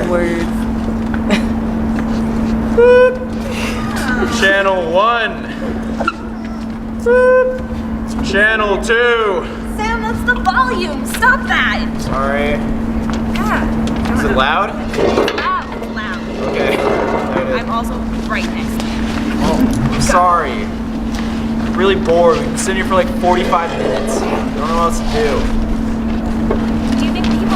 Words. Channel 1. Channel 2. Sam, that's the volume. Stop that. Sorry. Yeah. Is it loud? It's loud. It's loud. Okay. I'm also right next to you. Oh, I'm sorry. I'm really bored. We've been sitting here for like 45 minutes. I don't know what else to do. Do you think people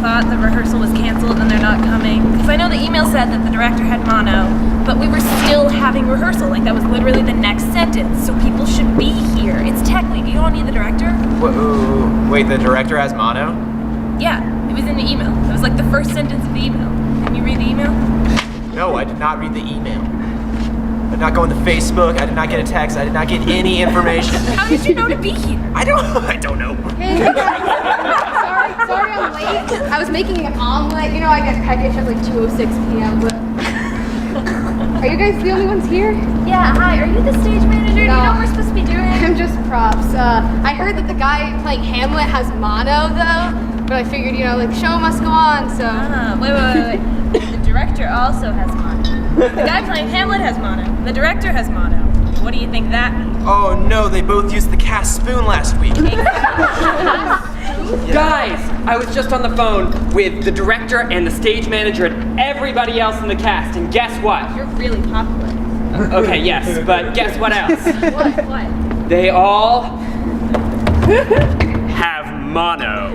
thought the rehearsal was canceled and they're not coming? Because I know the email said that the director had mono, but we were still having rehearsal. That was literally the next sentence. So people should be here. It's technically. Do you all need the director? Wait, the director has mono? Yeah, it was in the email. It was the first sentence of the email. Can you read the email? No, I did not read the email. I did not go into Facebook. I did not get a text. I did not get any information. How did you know to be here? I don't know. Hey, sorry I'm late. I was making an omelette. I get packaged at 2:06 p.m. But are you guys the only ones here? Yeah, hi. Are you the stage manager? Do you know what we're supposed to be doing? I'm just props. I heard that the guy playing Hamlet has mono though, but I figured the show must go on. So. Wait. The director also has mono. The guy playing Hamlet has mono. The director has mono. What do you think that means? Oh no, they both used the cast spoon last week. Guys, I was just on the phone with the director and the stage manager and everybody else in the cast, and guess what? You're really popular. Okay, yes, but guess what else? What? They all have mono.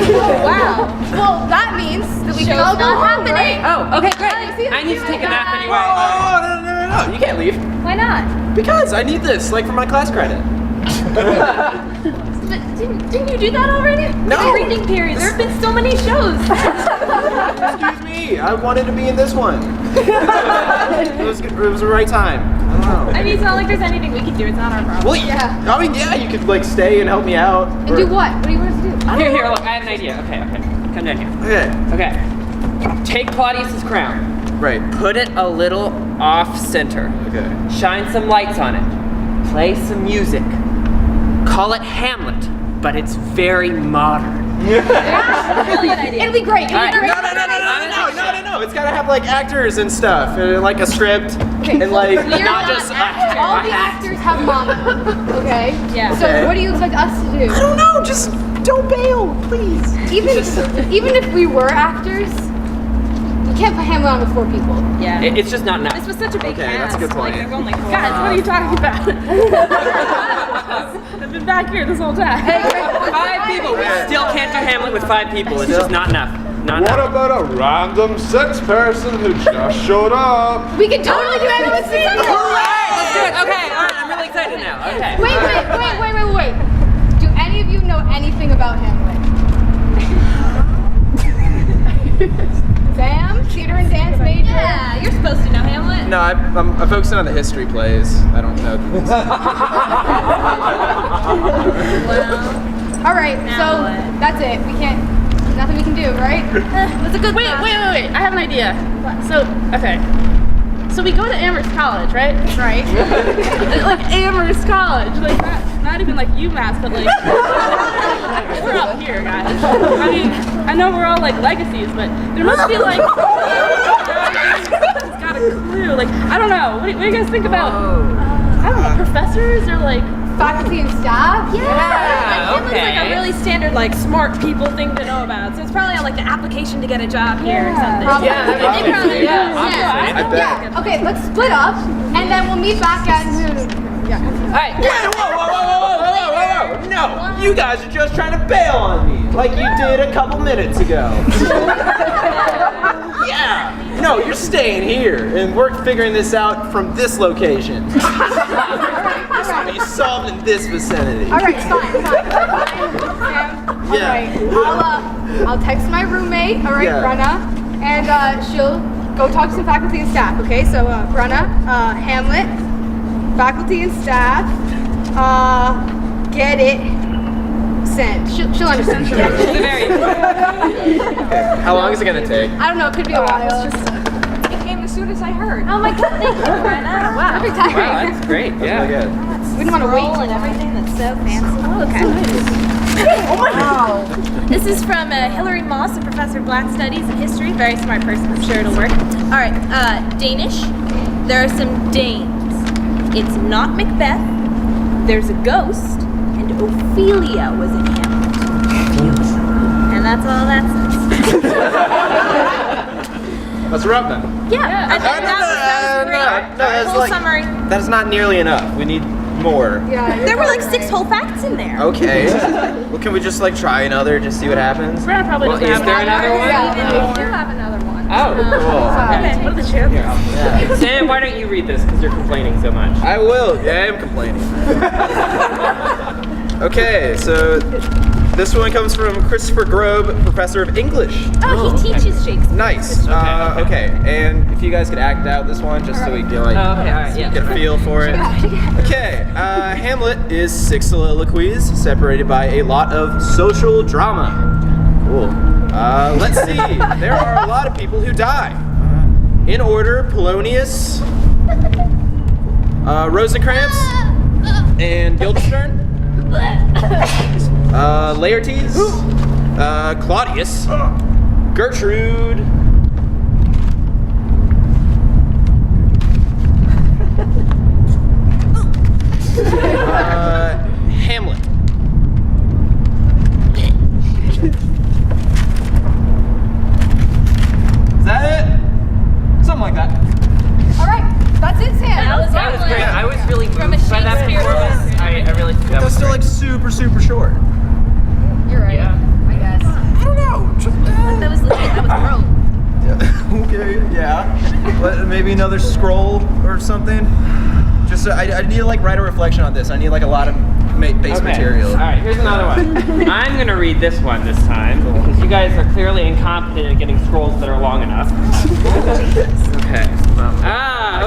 Oh, wow. Well, that means that we can all go home, right? Oh, okay, great. I need to take a nap anyway. Oh, no, you can't leave. Why not? Because I need this, for my class credit. But didn't you do that already? No. The reading period. There have been so many shows. Excuse me, I wanted to be in this one. It was the right time. I don't know. I mean, it's not like there's anything we can do. It's not our problem. Well, yeah. You could stay and help me out. And do what? What do you want us to do? Here, look, I have an idea. Okay. Come down here. Okay. Take Claudius's crown. Right. Put it a little off-center. Okay. Shine some lights on it. Play some music. Call it Hamlet, but it's very modern. Brilliant idea. It'll be great. No. It's gotta have actors and stuff, and a script, and not just all the actors have mono. Okay. Yeah. So what do you expect us to do? I don't know. Just don't bail, please. Even if we were actors, you can't put Hamlet on with 4 people. Yeah. It's just not enough. This was such a big Okay, cast. that's a good point. There's only 4. Guys, what are you talking about? I've been back here this whole time. Hey, 5 people. We still can't do Hamlet with 5 people. It's just not enough. Not What enough. about a random 6 person who just showed up? We can totally do Hamlet with 6 people. Let's do it. Okay, all right. I'm really excited now. Okay. Wait. Do any of you know anything about Hamlet? Sam, theater and dance major. Yeah, you're supposed to know Hamlet. No, I'm focusing on the history plays. I don't know. Well, All right, Now so what? that's it. Nothing we can do, right? it's a good Wait, I have an idea. So we go to Amherst College, right? Right. Amherst College. Not even UMass, but we're up here, guys. I mean, I know we're all legacies, but there must be it's got a clue. I don't know. What do you guys think about I don't know, professors or Faculty and staff? Hamlet's a really standard, smart people thing to know about. So it's probably on the application to get a job here or something. Probably. They probably do. I bet. Yeah. Okay, let's split up, and then we'll meet back at. Yeah. All right. Whoa! No, you guys are just trying to bail on me, like you did a couple minutes ago. Yeah. No, you're staying here, and we're figuring this out from this location. This will be solved in this vicinity. All right, fine. Sam. Yeah. All right. I'll text my roommate. All right, Yeah. Brenna, and she'll go talk to some faculty and staff. Okay, so Brenna, Hamlet, faculty and staff. Get it. Send. She'll understand. How long is it gonna take? I don't know. It could be a while. It came as soon soon as I heard. Oh my god, thank you, Brenna. Wow. Perfect timing. Wow, that's great. Yeah. We didn't want to wait Scroll too and long. everything that's so fancy. Okay. Wow. This is from Hilarity, a professor of Black Studies and History. Very smart person. I'm sure it'll work. All right. Danish. There are some Danes. It's not Macbeth. There's a ghost, and Ophelia was in Hamlet. And that's all that says. Let's wrap then. Yeah. And that was great. that's Full like- summary. That is not nearly enough. We need more. Yeah. There were like 6 whole facts in there. Okay. Well, can we just like try another, just see what happens? Brenna probably Well, doesn't is have there that. another one? Yeah, we do have another one. Oh, cool. Okay. What are the chances? Sam, why don't you read this because you're complaining so much? I will. Yeah, I am complaining. Okay, so this one comes from Christopher Grobe, professor of English. Oh, he teaches Shakespeare. Nice. Okay, and if you guys could act out this one, just so we can like Oh, okay, all right, yeah. get a feel for it. Okay, Hamlet is 6 soliloquies separated by a lot of social drama. Cool. Let's see. There are a lot of people who die. In order: Polonius, Rosencrantz, and Guildenstern. Laertes, Claudius, Gertrude, Hamlet. Is that it? Something like that. All right. That's it, Sam. That was Great. I was really moved From a by that Shakespeare performance. I really think that That was was still great. like super short. You're right. Yeah. I guess. I don't know. That was legit. That was gross. Okay, yeah. But maybe another scroll or something. Just I need to like write a reflection on this. I need like a lot of base material. All right, here's another one. I'm gonna read this one this time because you guys are clearly incompetent at getting scrolls that are long enough. Okay.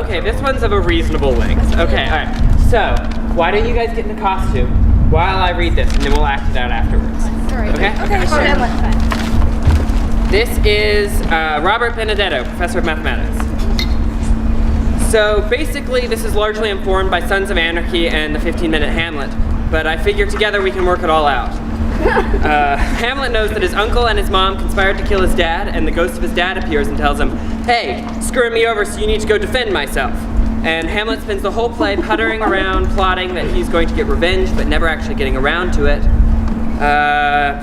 Okay. This one's of a reasonable length. Okay. All right. So, why don't you guys get in the costume while I read this, and then we'll act it out afterwards. All right. Okay. Okay, sure. This is Robert Benedetto, professor of mathematics. So basically, this is largely informed by Sons of Anarchy and the 15-minute Hamlet, but I figure together we can work it all out. Hamlet knows that his uncle and his mom conspired to kill his dad, and the ghost of his dad appears and tells him, "Hey, screwing me over, so you need to go defend myself." And Hamlet spends the whole play puttering around, plotting that he's going to get revenge, but never actually getting around to it.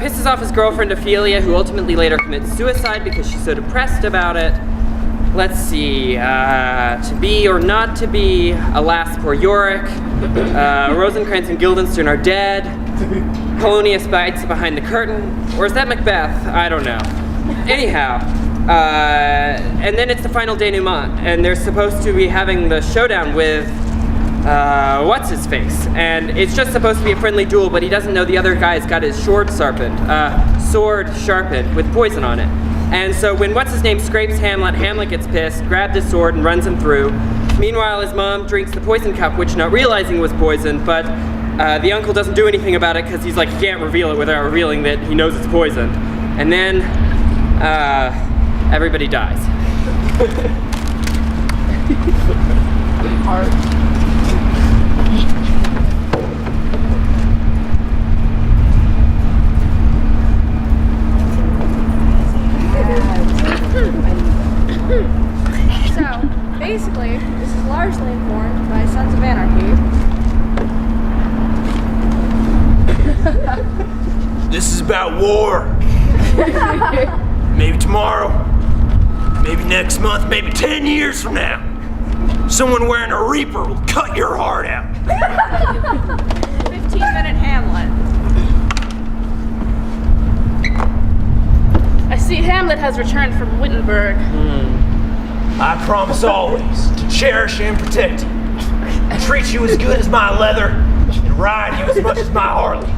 Pisses off his girlfriend Ophelia, who ultimately later commits suicide because she's so depressed about it. Let's see, to be or not to be, alas poor Yorick. Rosencrantz and Guildenstern are dead. Polonius bites behind the curtain. Or is that Macbeth? I don't know. Anyhow, and then it's the final denouement, and they're supposed to be having the showdown with what's-his-face. And it's just supposed to be a friendly duel, but he doesn't know the other guy's got his sword sharpened with poison on it. And so when what's-his-name scrapes Hamlet, Hamlet gets pissed, grabs his sword, and runs him through. Meanwhile, his mom drinks the poison cup, which not realizing was poison, but the uncle doesn't do anything about it because he's like, he can't reveal it without revealing that he knows it's poison. And then, everybody dies. So, basically, this is largely informed by Sons of Anarchy. This is about war. Maybe tomorrow, maybe next month, maybe 10 years from now. Someone wearing a reaper will cut your heart out. 15-minute Hamlet. I see Hamlet has returned from Wittenberg. I promise always to cherish and protect you, and treat you as good as my leather, and ride you as much as my Harley.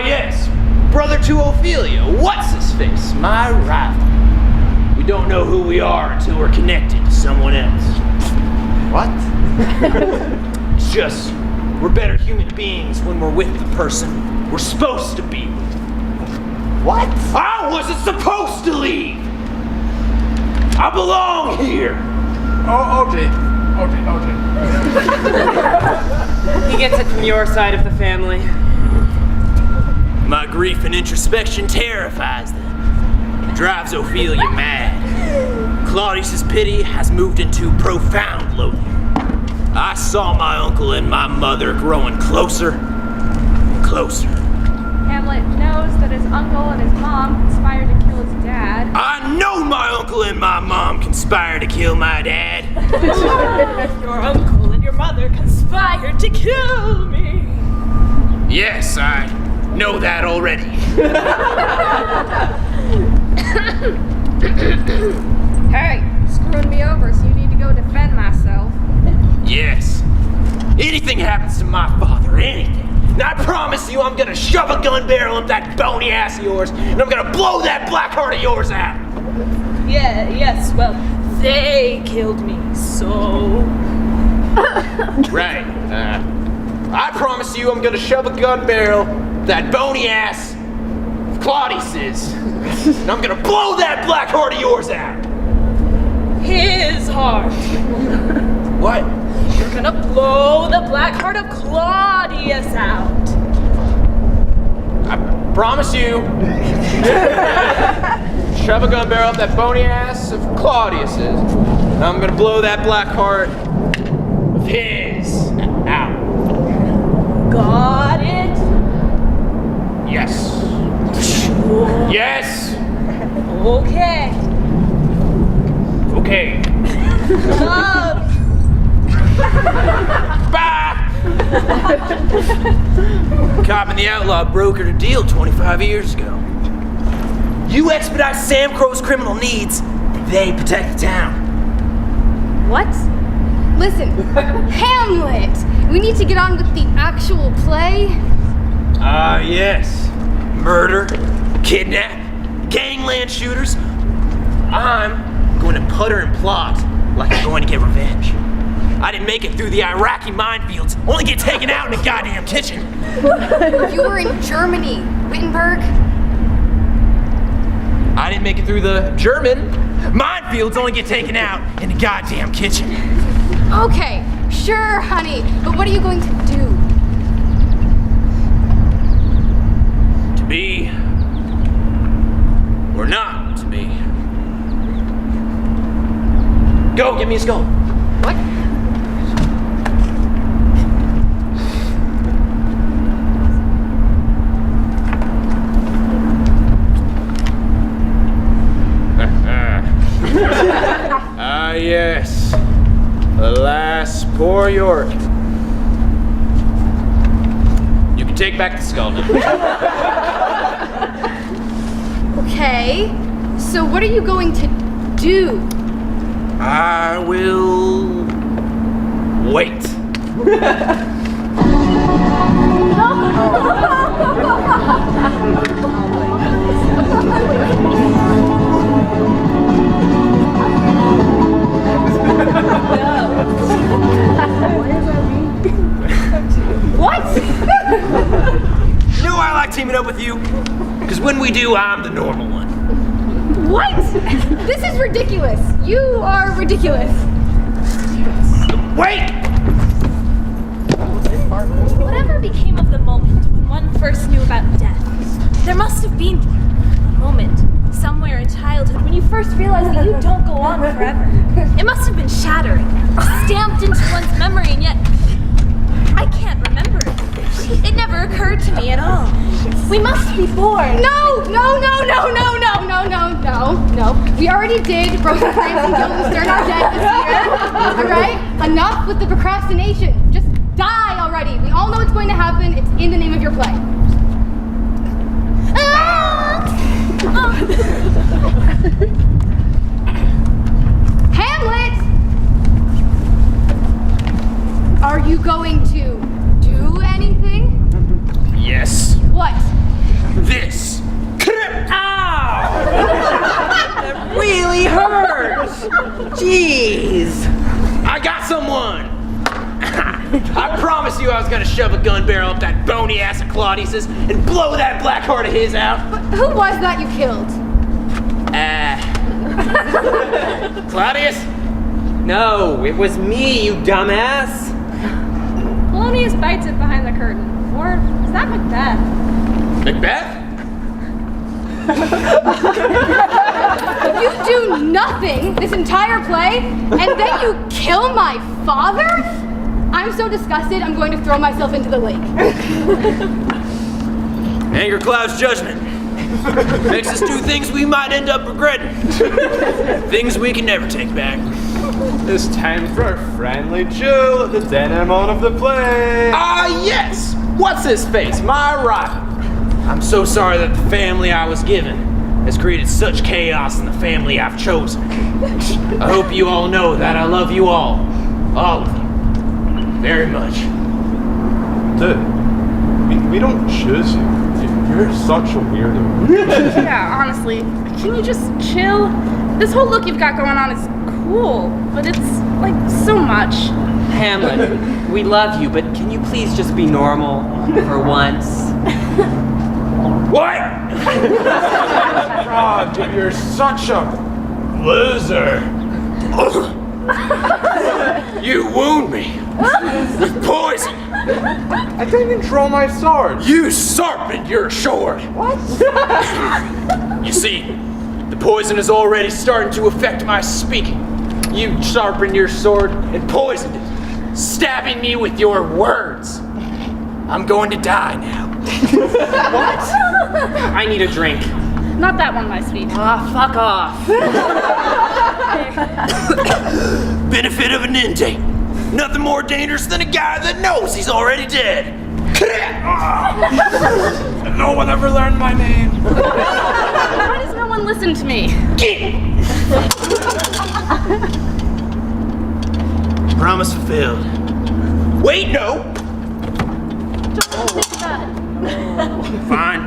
Yes, brother to Ophelia, what's his face, my rival. We don't know who we are until we're connected to someone else. What? It's just, we're better human beings when we're with the person we're supposed to be with. What? I wasn't supposed to leave! I belong here! OJ. He gets it from your side of the family. My grief and introspection terrifies them. It drives Ophelia mad. Claudius's pity has moved into profound loathing. I saw my uncle and my mother growing closer and closer. Hamlet knows that his uncle and his mom conspired to kill his dad. I know my uncle and my mom conspired to kill my dad. Your uncle and your mother conspired to kill me. Yes, I know that already. Hey, screwing me over, so you need to go defend myself. Yes. Anything happens to my father, anything. And I promise you I'm gonna shove a gun barrel up that bony ass of yours, and I'm gonna blow that black heart of yours out. Yes, well, they killed me, so... Right. I promise you I'm gonna shove a gun barrel up that bony ass of Claudius's, and I'm gonna blow that black heart of yours out. His heart. What? You're gonna blow the black heart of Claudius out. I promise you. Shove a gun barrel up that bony ass of Claudius's, and I'm gonna blow that black heart of his out. Got it? Yes. Yes. Okay. Okay. Love. Bye! Cop and the outlaw brokered a deal 25 years ago. You expedite Sam Crow's criminal needs, they protect the town. What? Listen, Hamlet! We need to get on with the actual play. Yes. Murder, kidnap, gangland shooters. I'm going to putter and plot like I'm going to get revenge. I didn't make it through the Iraqi minefields, only get taken out in the goddamn kitchen. You were in Germany, Wittenberg. I didn't make it through the German minefields, only get taken out in the goddamn kitchen. Okay, sure, honey, but what are you going to do? To be or not to be. Go, get me a skull. What? Yes. Alas, poor York. You can take back the skull now. Okay, so what are you going to do? I will wait. What? You know why I like teaming up with you? Because when we do, I'm the normal one. What? This is ridiculous. You are ridiculous. Wait! Whatever became of the moment when one first knew about death? There must have been a moment somewhere in childhood when you first realized that you don't go on forever. It must have been shattering, stamped into one's memory, and yet I can't remember it. It never occurred to me at all. We must be born. No. We already did Rosencrantz and Guildenstern are dead this year. Alright? Enough with the procrastination. Just die already. We all know what's going to happen. It's in the name of your play. Hamlet! Are you going to do anything? Yes. What? This. Ow! That really hurts! Jeez! I got someone! I promised you I was gonna shove a gun barrel up that bony ass of Claudius's and blow that black heart of his out. But who was that you killed? Claudius? No, it was me, you dumbass. Polonius bites it behind the curtain. Or is that Macbeth? Macbeth? You do nothing this entire play, and then you kill my father? I'm so disgusted, I'm going to throw myself into the lake. Anger clouds judgment. Makes us do things we might end up regretting. Things we can never take back. It's time for a friendly chill at the denouement of the play. Ah, yes! What's his face? My rival. I'm so sorry that the family I was given has created such chaos in the family I've chosen. I hope you all know that I love you all of you, very much. Dude, we don't choose you. You're such a weirdo. Yeah, honestly. Can you just chill? This whole look you've got going on is cool, but it's like so much. Hamlet, we love you, but can you please just be normal for once? What? God, you're such a loser. You wound me with poison. I didn't even draw my sword. You sharpened your sword. What? You see, the poison is already starting to affect my speaking. You sharpened your sword and poisoned it, stabbing me with your words. I'm going to die now. What? I need a drink. Not that one, my sweet. Ah, fuck off. Benefit of an ending. Nothing more dangerous than a guy that knows he's already dead. No one ever learned my name. Why does no one listen to me? Promise fulfilled. Wait, no. Fine.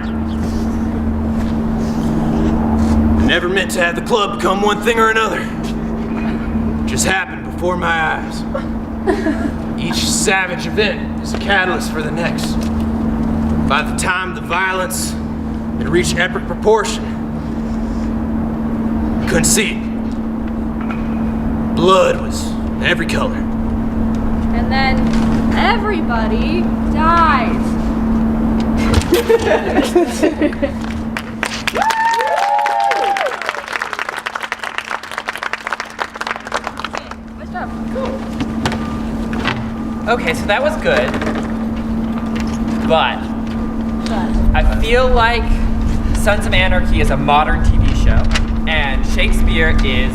I never meant to have the club become one thing or another. It just happened before my eyes. Each savage event is a catalyst for the next. By the time the violence had reached epic proportion, I couldn't see it. Blood was every color. And then everybody dies. Nice job. Cool. Okay, so that was good. But I feel like Sons of Anarchy is a modern TV show, and Shakespeare is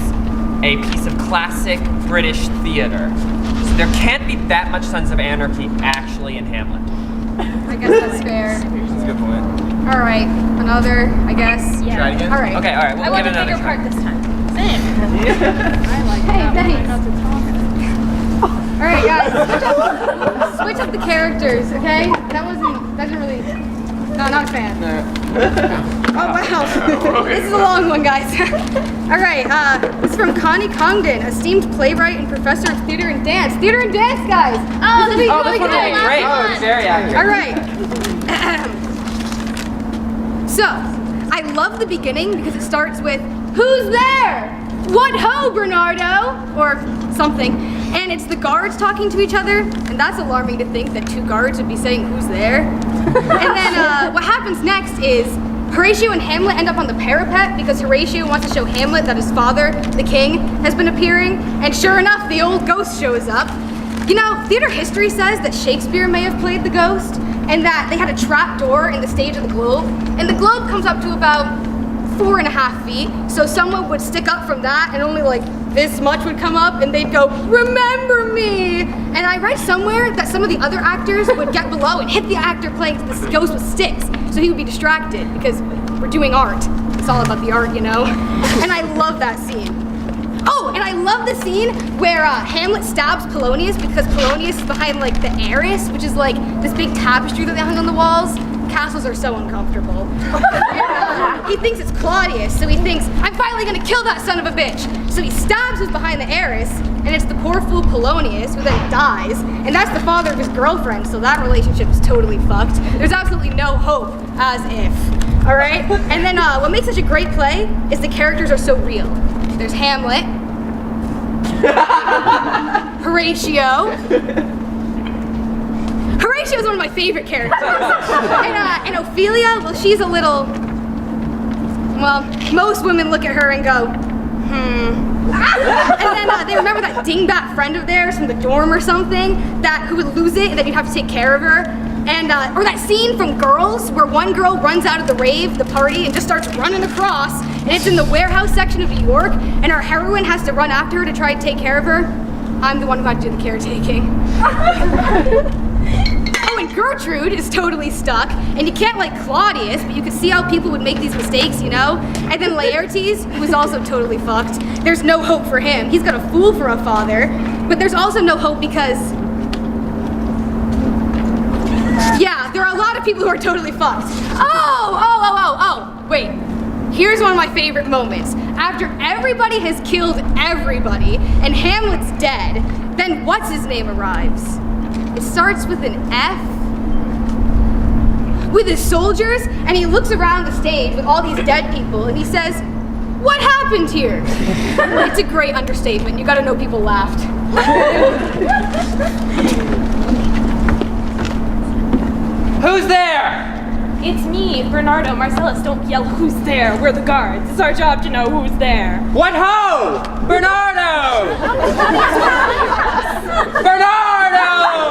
a piece of classic British theater. So there can't be that much Sons of Anarchy actually in Hamlet. I guess that's fair. That's a good point. All right, another, I guess. Yeah. Try it again? All right. Okay, all right, I we'll want give a it another bigger try. part this time. Same. I like Hey, that when I thanks. know to talk. All right, guys, switch up the characters, okay? That's really, no, not a fan. Oh, wow. This is a long one, guys. All right, this is from Connie Congdon, esteemed playwright and professor of theater and dance. Theater and dance, guys. Oh, this will be Oh, really this one will be good. great. Oh, it's very accurate. All right. So, I love the beginning because it starts with, "Who's there? What ho, Bernardo?" Or something. And it's the guards talking to each other, and that's alarming to think that two guards would be saying, "Who's there?" And then what happens next is Horatio and Hamlet end up on the parapet because Horatio wants to show Hamlet that his father, the king, has been appearing, and sure enough, the old ghost shows up. You know, theater history says that Shakespeare may have played the ghost, and that they had a trap door in the stage of the globe, and the globe comes up to about 4.5 feet, so someone would stick up from that and only like this much would come up and they'd go, "Remember me!" And I read somewhere that some of the other actors would get below and hit the actor playing this ghost with sticks, so he would be distracted because we're doing art. It's all about the art, you know? And I love that scene. Oh, and I love the scene where Hamlet stabs Polonius because Polonius is behind like the arras, which is like this big tapestry that they hung on the walls. Castles are so uncomfortable. And, he thinks it's Claudius, so he thinks, "I'm finally gonna kill that son of a bitch." So he stabs who's behind the arras, and it's the poor fool Polonius, who then dies, and that's the father of his girlfriend, so that relationship is totally fucked. There's absolutely no hope, as if. All right? And then what makes such a great play is the characters are so real. There's Hamlet, Horatio. Horatio is one of my favorite characters. And Ophelia, well, she's a little... Well, most women look at her and go, And then they remember that dingbat friend of theirs from the dorm or something, who would lose it and then you'd have to take care of her. And, or that scene from Girls where one girl runs out of the rave, the party, and just starts running across, and it's in the warehouse section of New York, and our heroine has to run after her to try to take care of her. I'm the one who had to do the caretaking. Oh, and Gertrude is totally stuck, and you can't like Claudius, but you can see how people would make these mistakes, you know? And then Laertes, who is also totally fucked. There's no hope for him. He's got a fool for a father, but there's also no hope because... Yeah, there are a lot of people who are totally fucked. Oh, wait. Here's one of my favorite moments. After everybody has killed everybody and Hamlet's dead, then what's his name arrives? It starts with an F. With his soldiers, and he looks around the stage with all these dead people and he says, "What happened here?" It's a great understatement. You gotta know people laughed. Who's there? It's me, Bernardo, Marcellus. Don't yell who's there. We're the guards. It's our job to know who's there. What ho! Bernardo! Bernardo!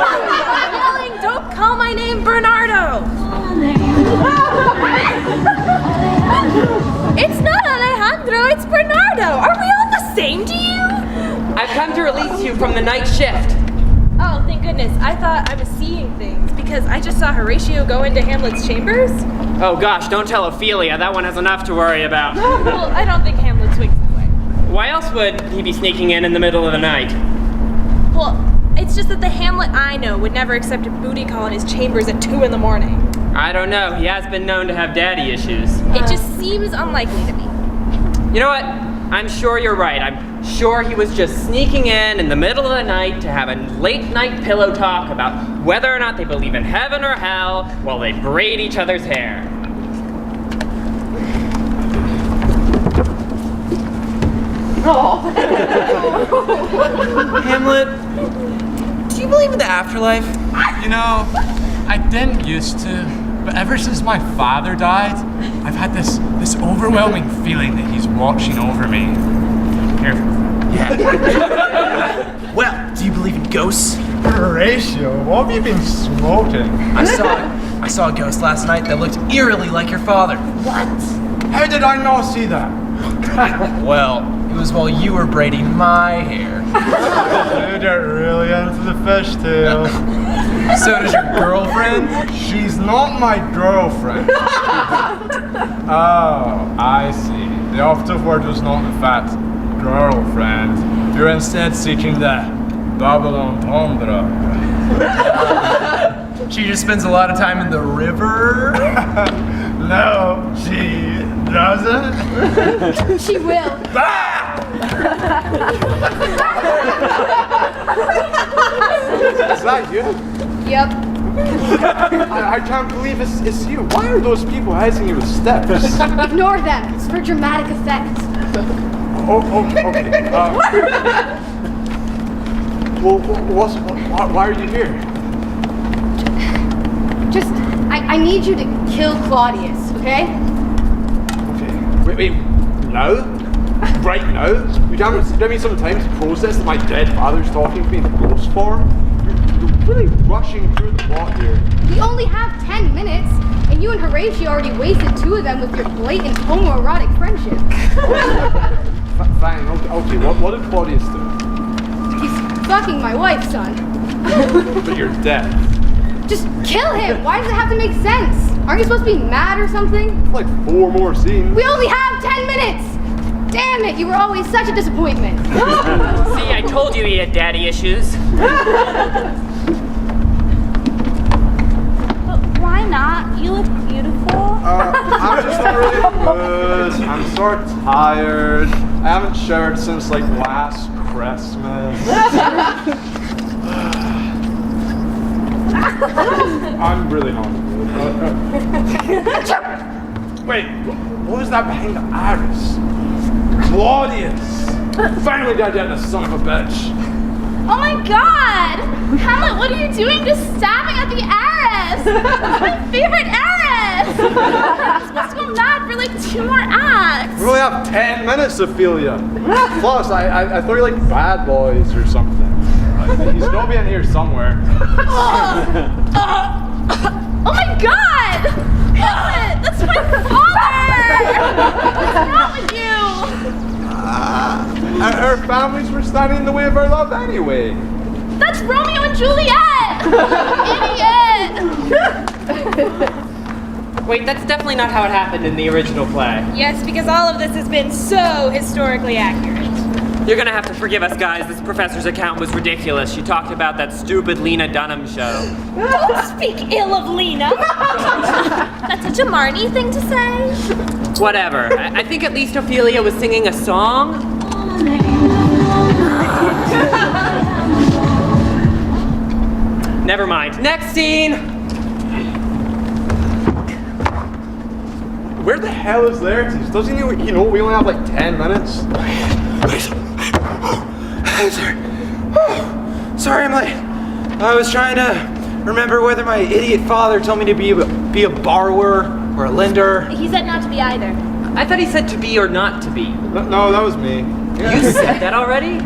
Stop yelling! Don't call my name Bernardo! It's not Alejandro, it's Bernardo. Are we all the same to you? I've come to release you from the night shift. Oh, thank goodness. I thought I was seeing things because I just saw Horatio go into Hamlet's chambers. Oh gosh, don't tell Ophelia. That one has enough to worry about. Well, I don't think Hamlet swings that way. Why else would he be sneaking in the middle of the night? Well, it's just that the Hamlet I know would never accept a booty call in his chambers at 2 in the morning. I don't know. He has been known to have daddy issues. It just seems unlikely to me. You know what? I'm sure you're right. I'm sure he was just sneaking in the middle of the night to have a late night pillow talk about whether or not they believe in heaven or hell while they braid each other's hair. Hamlet, do you believe in the afterlife? You know, I didn't used to, but ever since my father died, I've had this overwhelming feeling that he's watching over me. Here. Yeah. Well, do you believe in ghosts? Horatio, what have you been smoking? I saw a ghost last night that looked eerily like your father. What? How did I not see that? Well, it was while you were braiding my hair. You get really into the fishtail. So does your girlfriend? She's not my girlfriend. Oh, I see. The operative word was not in fact girlfriend. You're instead seeking the double entendre. She just spends a lot of time in the river? No, she doesn't. She will. Is that you? Yep. I can't believe it's you. Why are those people hitting you with steps? Ignore them. It's for dramatic effect. Okay. Well, why are you here? Just, I need you to kill Claudius, okay? Okay. Wait. Now? Right now? You don't give me some time to process that my dead father's talking to me in ghost form? You're really rushing through the plot here. We only have 10 minutes, and you and Horatio already wasted 2 of them with your blatant homoerotic friendship. Fine, okay. What did Claudius do? He's fucking my wife, son. But you're dead. Just kill him! Why does it have to make sense? Aren't you supposed to be mad or something? It's like 4 more scenes. We only have 10 minutes! Damn it, you were always such a disappointment. See, I told you he had daddy issues. But why not? You look beautiful. I'm just not really good. I'm sort of tired. I haven't showered since like last Christmas. I'm really not good. Wait, what was that behind the iris? Claudius! Finally got down, the son of a bitch. Oh my god! Hamlet, what are you doing just stabbing at the heiress? My favorite heiress! I'm supposed to go mad for like 2 more acts. We only have 10 minutes, Sophia. Plus, I thought you like Bad Boys or something. He's gonna be in here somewhere. Oh my god! Hamlet, that's my father! What's wrong with you? Our families were standing in the way of our love anyway. That's Romeo and Juliet! Idiot! Wait, that's definitely not how it happened in the original play. Yes, because all of this has been so historically accurate. You're gonna have to forgive us, guys. This professor's account was ridiculous. She talked about that stupid Lena Dunham show. Don't speak ill of Lena! That's such a Marnie thing to say. Whatever. I think at least Ophelia was singing a song. Never mind. Next scene! Where the hell is Hilarity? Doesn't he know we only have like 10 minutes? I'm sorry. Sorry I'm late. I was trying to remember whether my idiot father told me to be a borrower or a lender. He said not to be either. I thought he said to be or not to be. No, that was me. You said that already?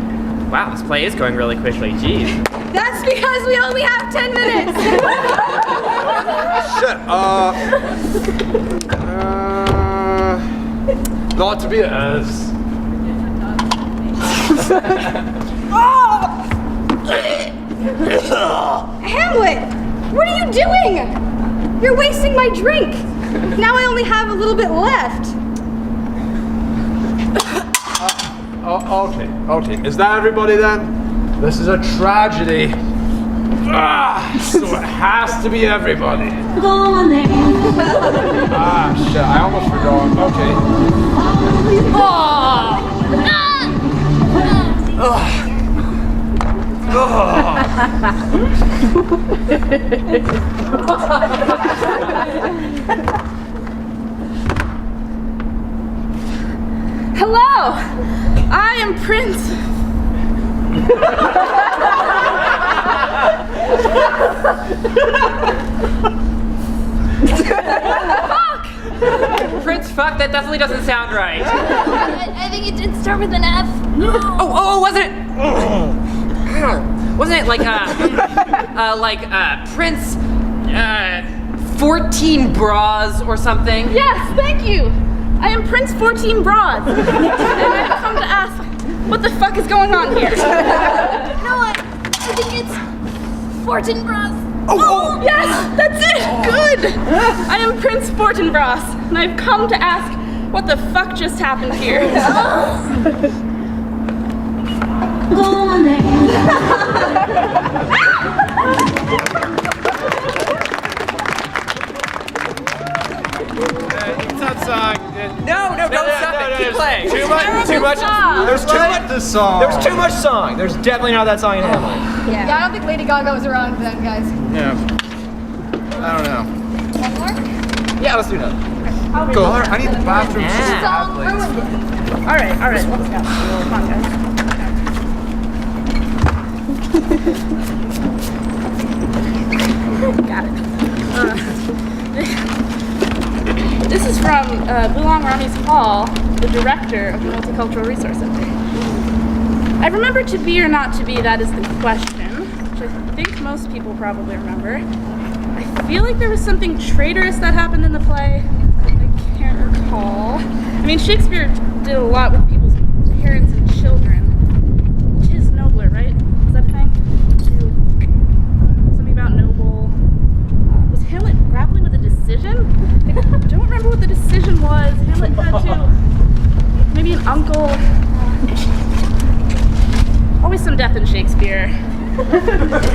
Wow, this play is going really quickly. Jeez. That's because we only have 10 minutes. Shit, not to be as. Hamlet, what are you doing? You're wasting my drink. Now I only have a little bit left. Okay. Is that everybody then? This is a tragedy. So it has to be everybody. Shit, I almost forgot. Okay. Hello! I am Prince. Fuck! Prince Fuck? That definitely doesn't sound right. I think it did start with an F. Oh, wasn't it? Wasn't it like Prince 14 Bras or something? Yes, thank you. I am Prince 14 Bras. And I've come to ask, what the fuck is going on here? No, I think it's 14 Bras. Oh, yes, that's it. Good. I am Prince Fortinbras, and I've come to ask what the fuck just happened here. That song. No, don't stop it. Keep playing. Too much. There's too much song. There's definitely not that song in Hamlet. Yeah, I don't think Lady Gaga was around then, guys. Yeah. I don't know. One more? Yeah, let's do that. Go. I need the bathroom. Song ruined it. All right, let's go. Come on, guys. Got it. This is from Bulong Rami's Hall, the director of the Multicultural Resource Center. I remember to be or not to be, that is the question, which I think most people probably remember. I feel like there was something traitorous that happened in the play. I can't recall. I mean, Shakespeare did a lot with people's parents and children, which is nobler, right? Is that a thing? Something about noble. Was Hamlet grappling with a decision? I don't remember what the decision was. Hamlet had to, maybe an uncle. Always some death in Shakespeare.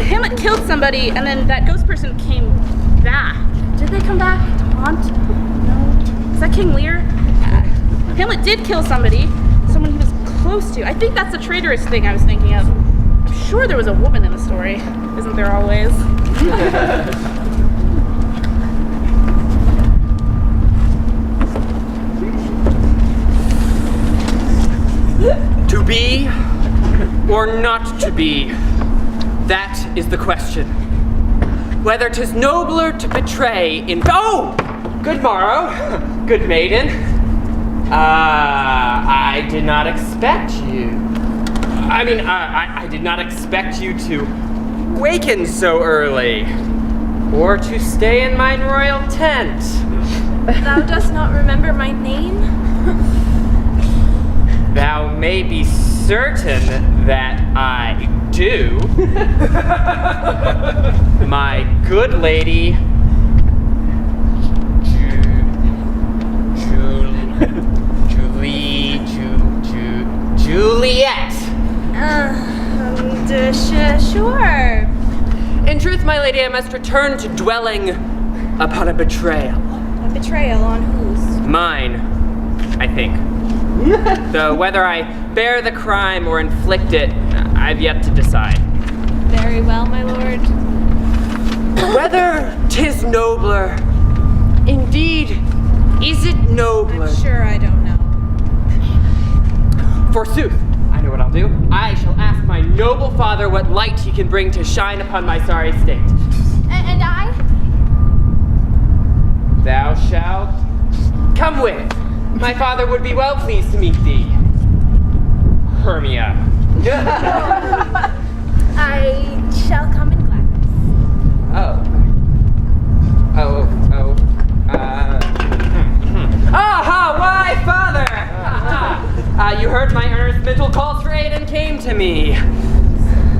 Hamlet killed somebody, and then that ghost person came back. Did they come back to haunt? No. Is that King Lear? Hamlet did kill somebody, someone he was close supposed to. I think that's the traitorous thing I was thinking of. I'm sure there was a woman in the story. Isn't there always? To be or not to be, that is the question. Whether 'tis nobler to betray in— Oh! Good morrow, good maiden. I did not expect you. I did not expect you to waken so early, or to stay in mine royal tent. Thou dost not remember my name? Thou may be certain that I do. My good lady, Juliet. Sure. In truth, my lady, I must return to dwelling upon a betrayal. A betrayal on whose? Mine, I think. Though whether I bear the crime or inflict it, I've yet to decide. Very well, my lord. Whether 'tis nobler, indeed, is it nobler? I'm sure I don't know. Forsooth, I know what I'll do. I shall ask my noble father what light he can bring to shine upon my sorry state. And I? Thou shalt come with. My father would be well pleased to meet thee. Hermia. I shall come in gladness. Aha, why, father? You heard my earnest mental calls for aid and came to me.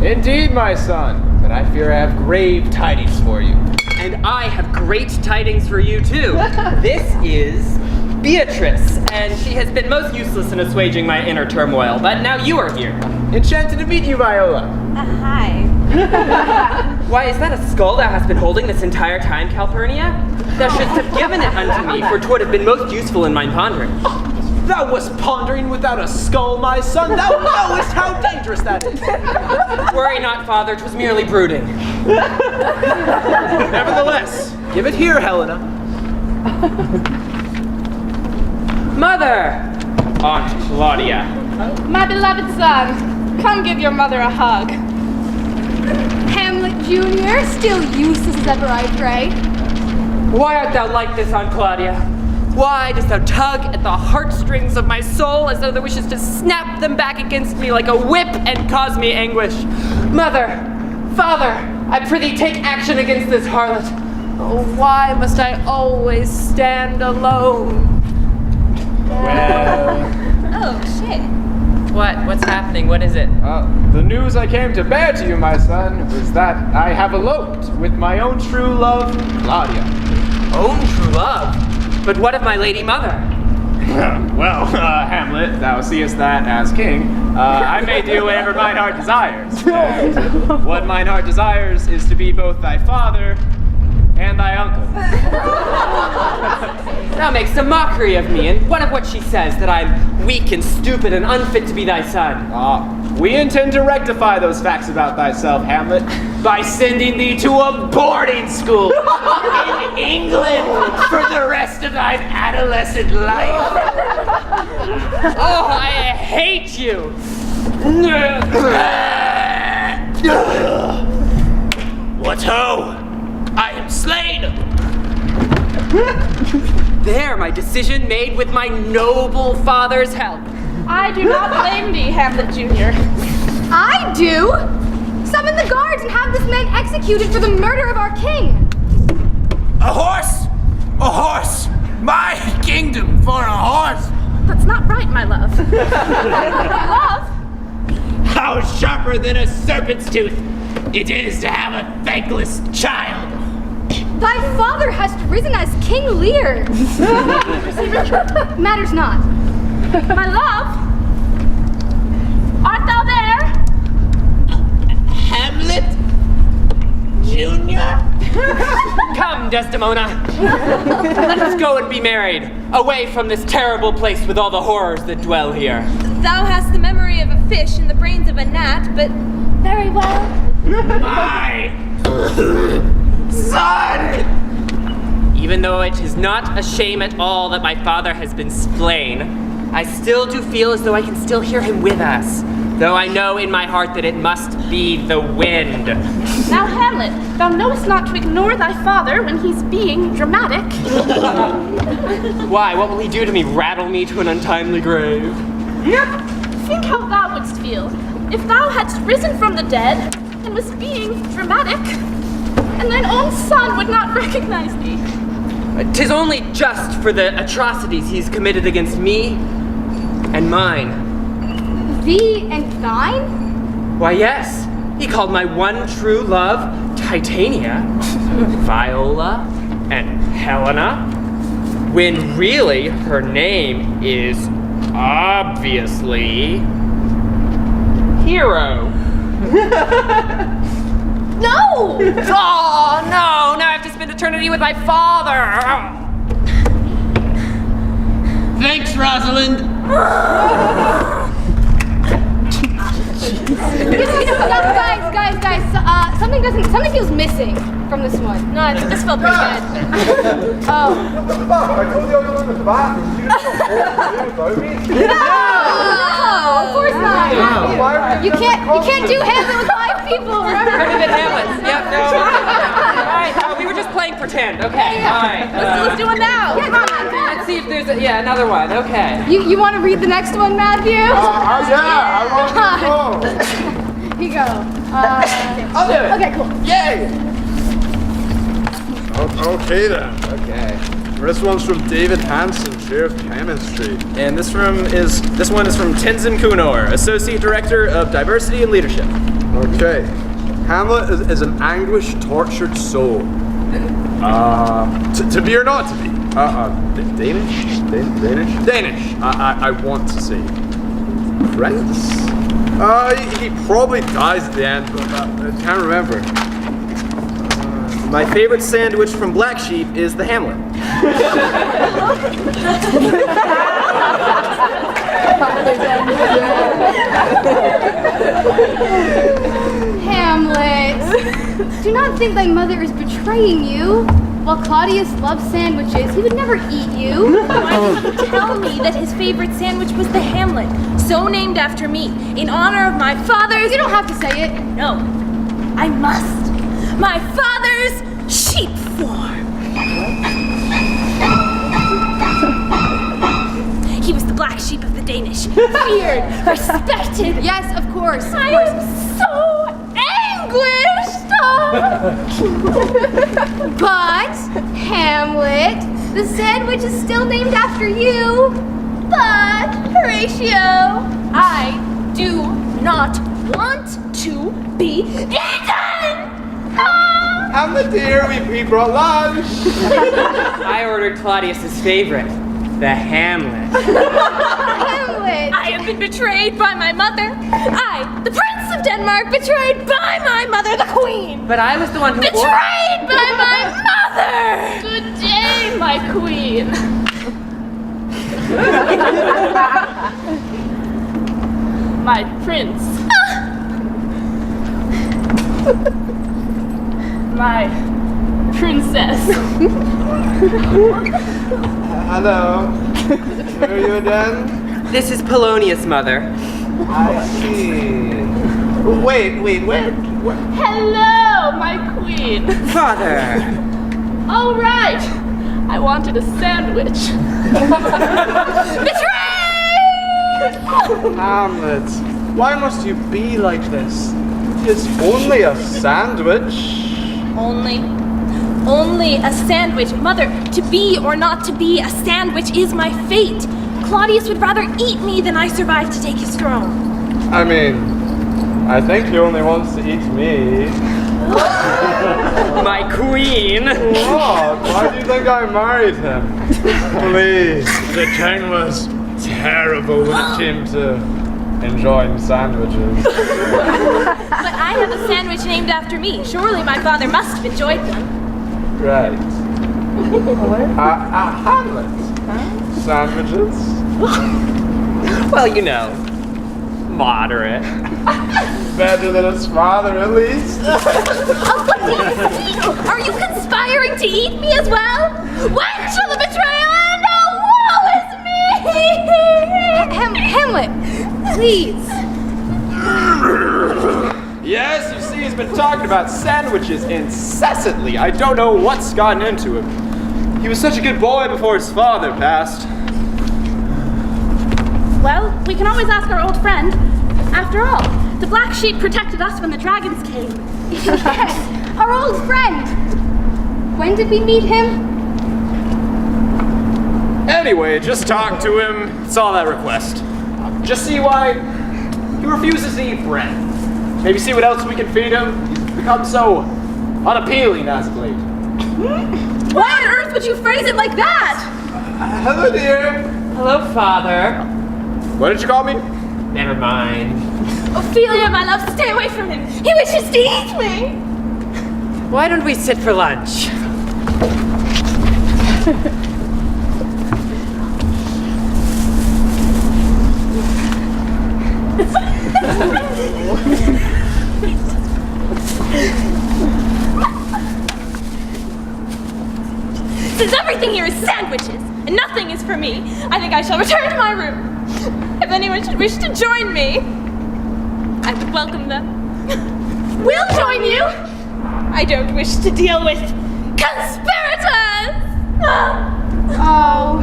Indeed, my son, but I fear I have grave tidings for you. And I have great tidings for you, too. This is Beatrice, and she has been most useless in assuaging my inner turmoil, but now you are here. Enchanted to meet you, Viola. Hi. Why, is that a skull thou hast been holding this entire time, Calpurnia? Thou shouldst have given it unto me, for 'twould have been most useful in mine pondering. Thou wast pondering without a skull, my son. Thou knowest how dangerous that is. Worry not, father, 'twas merely brooding. Nevertheless, give it here, Helena. Mother! Aunt Claudia. My beloved son, come give your mother a hug. Hamlet Jr., still useless as ever, I pray. Why art thou like this, Aunt Claudia? Why dost thou tug at the heartstrings of my soul as though thou wishes to snap them back against me like a whip and cause me anguish? Mother, father, I prithee take action against this harlot. Oh, why must I always stand alone? Well, Oh, shit. What's happening? What is it? the news I came to bear to you, my son, was that I have eloped with my own true love, Claudia. Own true love? But what of my lady mother? Well, Hamlet, thou seest that as king, I may do whatever mine heart desires. And what mine heart desires is to be both thy father and thy uncle. Thou makest a mockery of me, and what of what she says, that I'm weak and stupid and unfit to be thy son? We intend to rectify those facts about thyself, Hamlet, by sending thee to a boarding school in England for the rest of thine adolescent life. Oh, I hate you! What ho? I am slain! There, my decision made with my noble father's help. I do not blame thee, Hamlet Jr. I do! Summon the guards and have this man executed for the murder of our king! A horse! A horse! My kingdom for a horse! That's not right, my love. My love? How sharper than a serpent's tooth it is to have a thankless child! Thy father hast risen as King Lear! Matters not. My love? Art thou there? Hamlet Jr.? Come, Desdemona. Let us go and be married, away from this terrible place with all the horrors that dwell here. thou hast the memory of a fish and the brains of a gnat, but very well. My son! Even though it is not a shame at all that my father has been slain, I still do feel as though I can still hear him with us, though I know in my heart that it must be the wind. Now, Hamlet, thou knowest not to ignore thy father when he's being dramatic. Why? What will he do to me? Rattle me to an untimely grave? Think how thou wouldst feel if thou hadst risen from the dead and was being dramatic, and thine own son would not recognize thee. 'Tis only just for the atrocities he's committed against me and mine. Thee and thine? Why, yes. He called my one true love Titania, Viola, and Helena, when really her name is obviously Hero. No! Oh, no! Now I have to spend eternity with my father! Thanks, Rosalind. Guys, something feels missing from this one. No, I think this felt pretty good. Oh. I told you I was going to the bathroom. You didn't know what to do without me. No, of course not. You can't do Hamlet with 5 people, remember? Could have been Hamlet. Yep, no. Alright, no, we were just playing pretend. Okay, alright. Let's do it now. Yeah, come on. Let's see if there's another one. Okay. You want to read the next one, Matthew? Yeah, I want to go. Here you go. I'll do it. Okay, cool. Yay! Okay then. Okay. This one's from David Hansen, Chair of Chemistry. And this one is from Tenzin Kunor, Associate Director of Diversity and Leadership. Okay. Hamlet is an anguished, tortured soul. To be or not to be? Danish? Danish. I want to say. Friends? He probably dies at the end, but I can't remember. My favorite sandwich from Black Sheep is the Hamlet. Hamlet, do not think thy mother is betraying you. While Claudius loves sandwiches, he would never eat you. Why did he tell me that his favorite sandwich was the Hamlet, so named after me, in honor of my father's... You don't have to say it. No, I must. My father's sheep farm. He was the black sheep of the Danish. Feared, respected. Yes, of course. I am so anguished. But, Hamlet, the sandwich is still named after you. But, Horatio, I do not want to be eaten. Hamlet dear, we brought lunch. I ordered Claudius's favorite, the Hamlet. Hamlet. I have been betrayed by my mother. I, the Prince of Denmark, betrayed by my mother, the Queen. But I was the one who Betrayed by my mother. Good day, my queen. My prince. My princess. Hello. Where are you again? This is Polonius' mother. I see. Wait. Hello, my queen. Father. All right. I wanted a sandwich. Betrayed! Hamlet, why must you be like this? It's only a sandwich. Only a sandwich. Mother, to be or not to be a sandwich is my fate. Claudius would rather eat me than I survive to take his throne. I mean, I think he only wants to eat me. My queen. What? Why do you think I married him? Please. The king was terrible when it came to enjoying sandwiches. But I have a sandwich named after me. Surely my father must have enjoyed them. Right. Hamlet. Sandwiches? Well, you know, Moderate. Better than his father, at least. Oh, what do you see? Are you conspiring to eat me as well? When shall the betrayal end? Oh, woe is me! Hamlet, please. Yes, you see, he's been talking about sandwiches incessantly. I don't know what's gotten into him. He was such a good boy before his father passed. Well, we can always ask our old friend. After all, the black sheep protected us when the dragons came. Yes, our old friend. When did we meet him? Anyway, just talk to him. It's all that request. Just see why he refuses to eat bread. Maybe see what else we can feed him. He's become so unappealing as of late. Why on earth would you phrase it like that? Hello, dear. Hello, Father. What did you call me? Never mind. Ophelia, my love, stay away from him. He wishes to eat me. Why don't we sit for lunch? Since everything here is sandwiches and nothing is for me, I think I shall return to my room. If anyone should wish to join me, I would welcome them. We'll join you. I don't wish to deal with conspirators. Oh.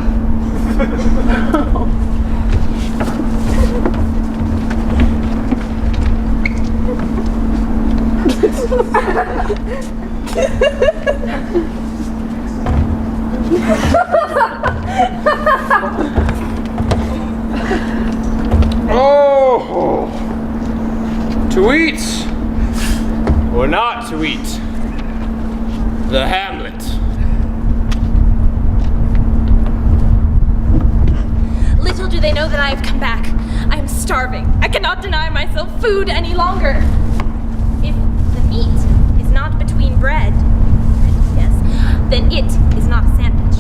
Oh, to eat or not to eat? The Hamlet. Little do they know that I have come back. I am starving. I cannot deny myself food any longer. If the meat is not between bread, yes, then it is not a sandwich.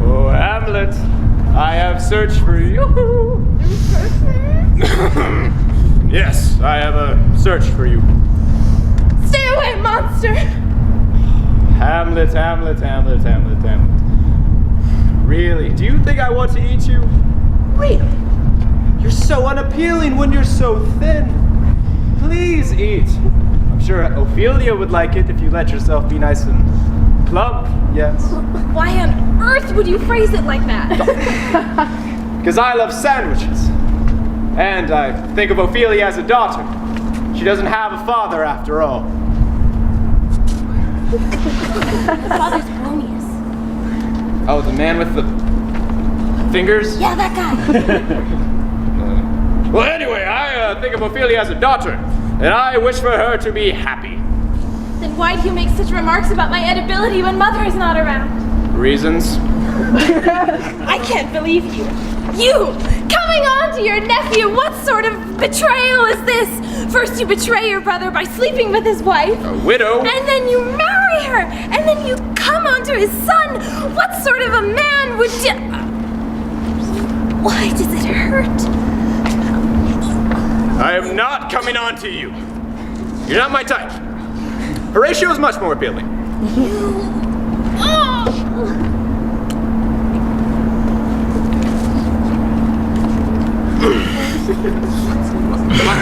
Oh, Hamlet, I have searched for you. Yes, I have searched for you. Stay away, monster! Hamlet, Hamlet, Hamlet, Hamlet, Hamlet. Really? Do you think I want to eat you? Wait. You're so unappealing when you're so thin. Please eat. I'm sure Ophelia would like it if you let yourself be nice and plump, yes. Why on earth would you phrase it like that? Because I love sandwiches. And I think of Ophelia as a daughter. She doesn't have a father after all. The father's Polonius. Oh, the man with the fingers? Yeah, that guy. Well, anyway, I think of Ophelia as a daughter, and I wish for her to be happy. Then why do you make such remarks about my edibility when mother is not around? Reasons? I can't believe you. You! Coming on to your nephew! What sort of betrayal is this? First you betray your brother by sleeping with his wife. A widow? And then you marry her! And then you come onto his son! What sort of a man would do... Why does it hurt? I am not coming on to you. You're not my type. Horatio is much more appealing.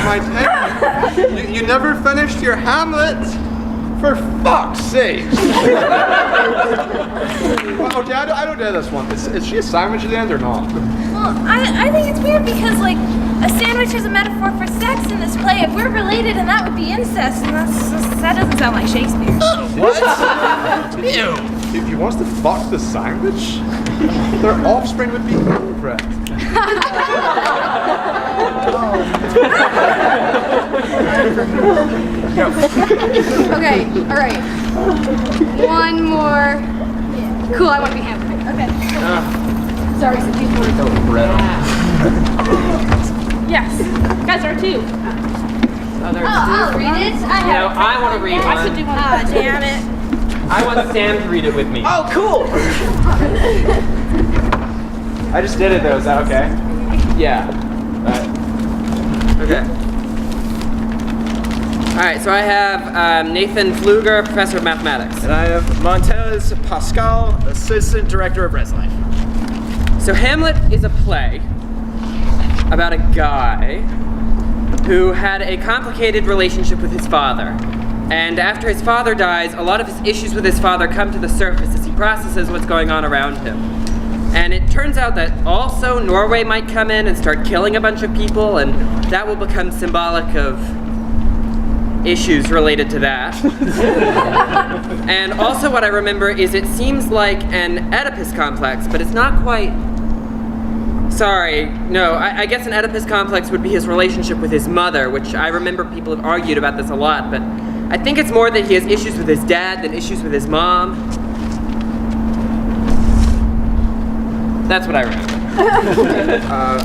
My type? You never finished your Hamlet? For fuck's sake! Well, okay, I don't get this one. Is she a sandwich at the end or not? Well, I think it's weird because, like, a sandwich is a metaphor for sex in this play. If we're related, and that would be incest, and that doesn't sound like Shakespeare. What? Ew! If he wants to fuck the sandwich, their offspring would be inbred. Okay, alright. One more. Cool, I want to be Hamlet. Okay. Sorry, so these words. Yes, you guys are too. I'll read it. I want to read one. I should do one. Ah, damn it. I want Sam to read it with me. Oh, cool! I just did it though, is that okay? Yeah. Okay. Alright, so I have Nathan Pfluger, Professor of Mathematics. And I have Montez Pascal, Assistant Director of Res Life. So Hamlet is a play about a guy who had a complicated relationship with his father. And after his father dies, a lot of his issues with his father come to the surface as he processes what's going on around him. And it turns out that also Norway might come in and start killing a bunch of people, and that will become symbolic of issues related to that. And also what I remember is it seems like an Oedipus complex, but it's not quite... Sorry, no, I guess an Oedipus complex would be his relationship with his mother, which I remember people have argued about this a lot, but I think it's more that he has issues with his dad than issues with his mom. That's what I remember.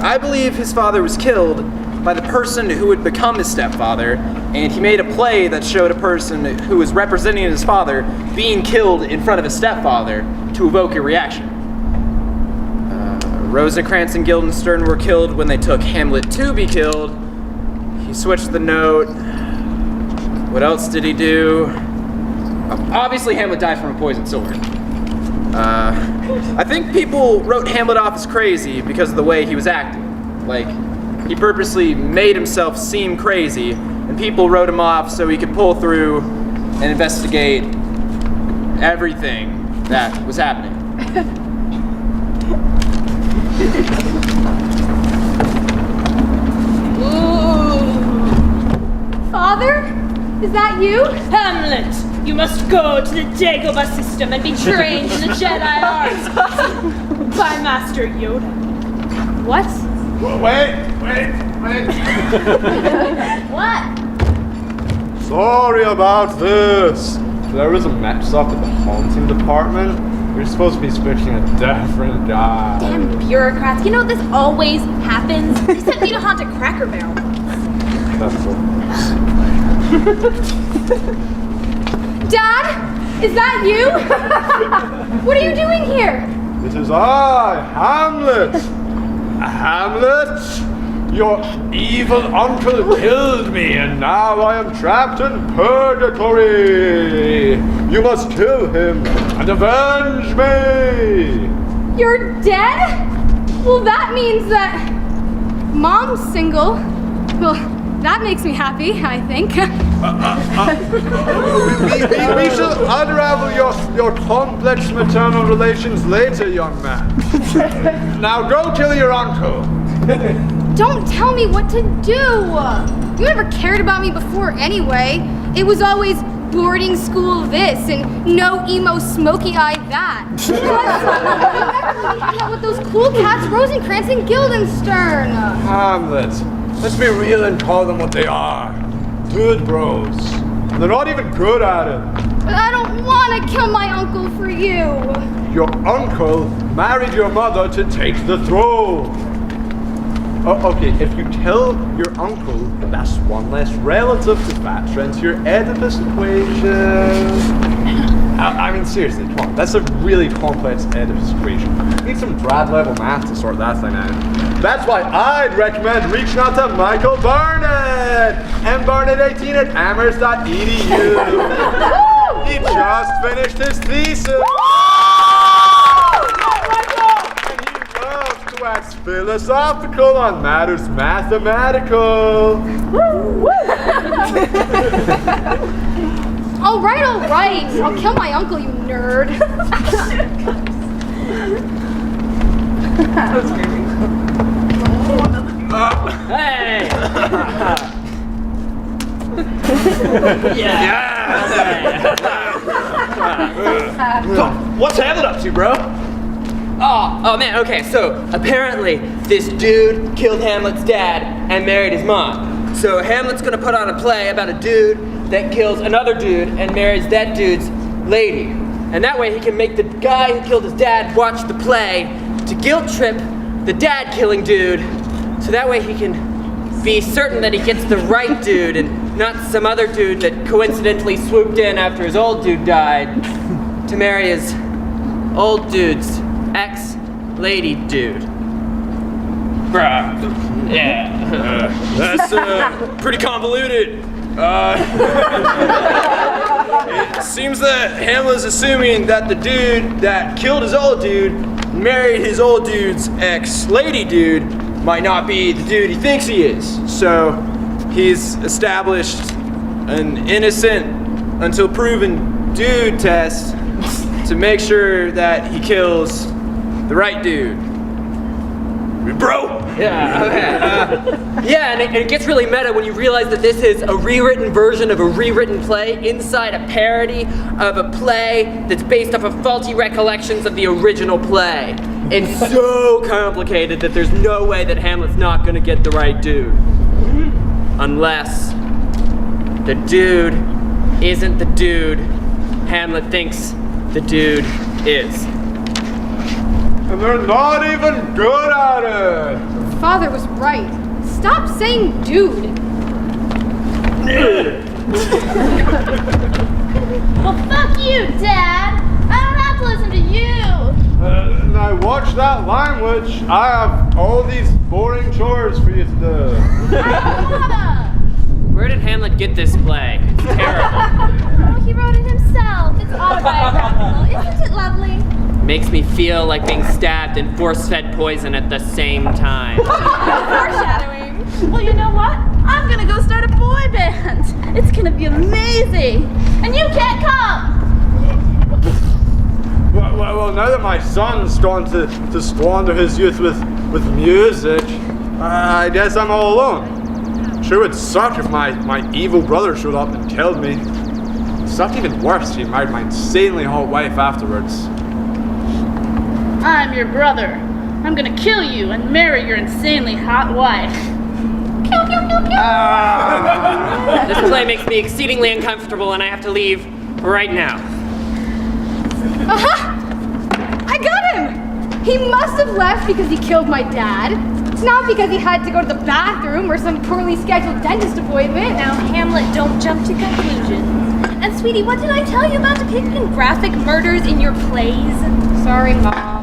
I believe his father was killed by the person who would become his stepfather, and he made a play that showed a person who was representing his father being killed in front of his stepfather to evoke a reaction. Rosencrantz and Guildenstern were killed when they took Hamlet to be killed. He switched the note. What else did he do? Obviously Hamlet died from a poisoned sword. I think people wrote Hamlet off as crazy because of the way he was acting. Like, he purposely made himself seem crazy, and people wrote him off so he could pull through and investigate everything that was happening. Father? Is that you? Hamlet, you must go to the Dagobah system and be trained in the Jedi arts by Master Yoda. What? Wait. What? Sorry about this. There was a mix-up at the haunting department. You're supposed to be switching a different guy. Damn bureaucrats. You know this always happens. They sent me to haunt a Cracker Barrel. That's cool. Dad? Is that you? What are you doing here? This is I, Hamlet. Hamlet, your evil uncle killed me, and now I am trapped in purgatory. You must kill him and avenge me. You're dead? Well, that means that Mom's single. Well, that makes me happy, I think. We shall unravel your complex maternal relations later, young man. Now go kill your uncle. Don't tell me what to do. You never cared about me before anyway. It was always boarding school this and no emo smoky eye that. You never hang out with those cool cats, Rosencrantz and Guildenstern. Hamlet, let's be real and call them what they are. Good bros. And they're not even good at it. But I don't want to kill my uncle for you. Your uncle married your mother to take the throne. Oh, okay, if you kill your uncle, that's one less relative to factor into your Oedipus equation. I mean, seriously, come on. That's a really complex Oedipus equation. You need some grad level math to sort that thing out. That's why I'd recommend reaching out to Michael Barnett, Barnett18 at Amherst.edu. He just finished his thesis. Wax philosophical on matters mathematical. All right. I'll kill my uncle, you nerd. Hey! What's Hamlet up to, bro? Oh man, okay, so apparently this dude killed Hamlet's dad and married his mom. So Hamlet's gonna put on a play about a dude that kills another dude and marries that dude's lady. And that way he can make the guy who killed his dad watch the play to guilt trip the dad killing dude. So that way he can be certain that he gets the right dude and not some other dude that coincidentally swooped in after his old dude died to marry his old dude's ex-lady dude. Bruh. Yeah. That's pretty convoluted. It seems that Hamlet's assuming that the dude that killed his old dude married his old dude's ex-lady dude might not be the dude he thinks he is. So he's established an innocent until proven dude test to make sure that he kills the right dude. Bro! Yeah, okay. Yeah, and it gets really meta when you realize that this is a rewritten version of a rewritten play inside a parody of a play that's based off of faulty recollections of the original play. It's so complicated that there's no way that Hamlet's not gonna get the right dude. Unless the dude isn't the dude Hamlet thinks the dude is. And they're not even good at it! Father was right. Stop saying dude. Well, fuck you, Dad. I don't have to listen to you. Now watch that language. I have all these boring chores for you to do. Where did Hamlet get this play? It's terrible. Oh, he wrote it himself. It's autobiographical. Isn't it lovely? Makes me feel like being stabbed and force-fed poison at the same time. Foreshadowing. Well, you know what? I'm gonna go start a boy band. It's gonna be amazing. And you can't come. Well, now that my son's starting to squander his youth with music, I guess I'm all alone. Sure would suck if my evil brother showed up and killed me. It sucked even worse if he married my insanely hot wife afterwards. I'm your brother. I'm gonna kill you and marry your insanely hot wife. Kill, kill, kill, kill. This play makes me exceedingly uncomfortable and I have to leave right now. Aha! I got him! He must have left because he killed my dad. It's not because he had to go to the bathroom or some poorly scheduled dentist appointment. Now, Hamlet, don't jump to conclusions. And sweetie, what did I tell you about depicting graphic murders in your plays? Sorry, Mom.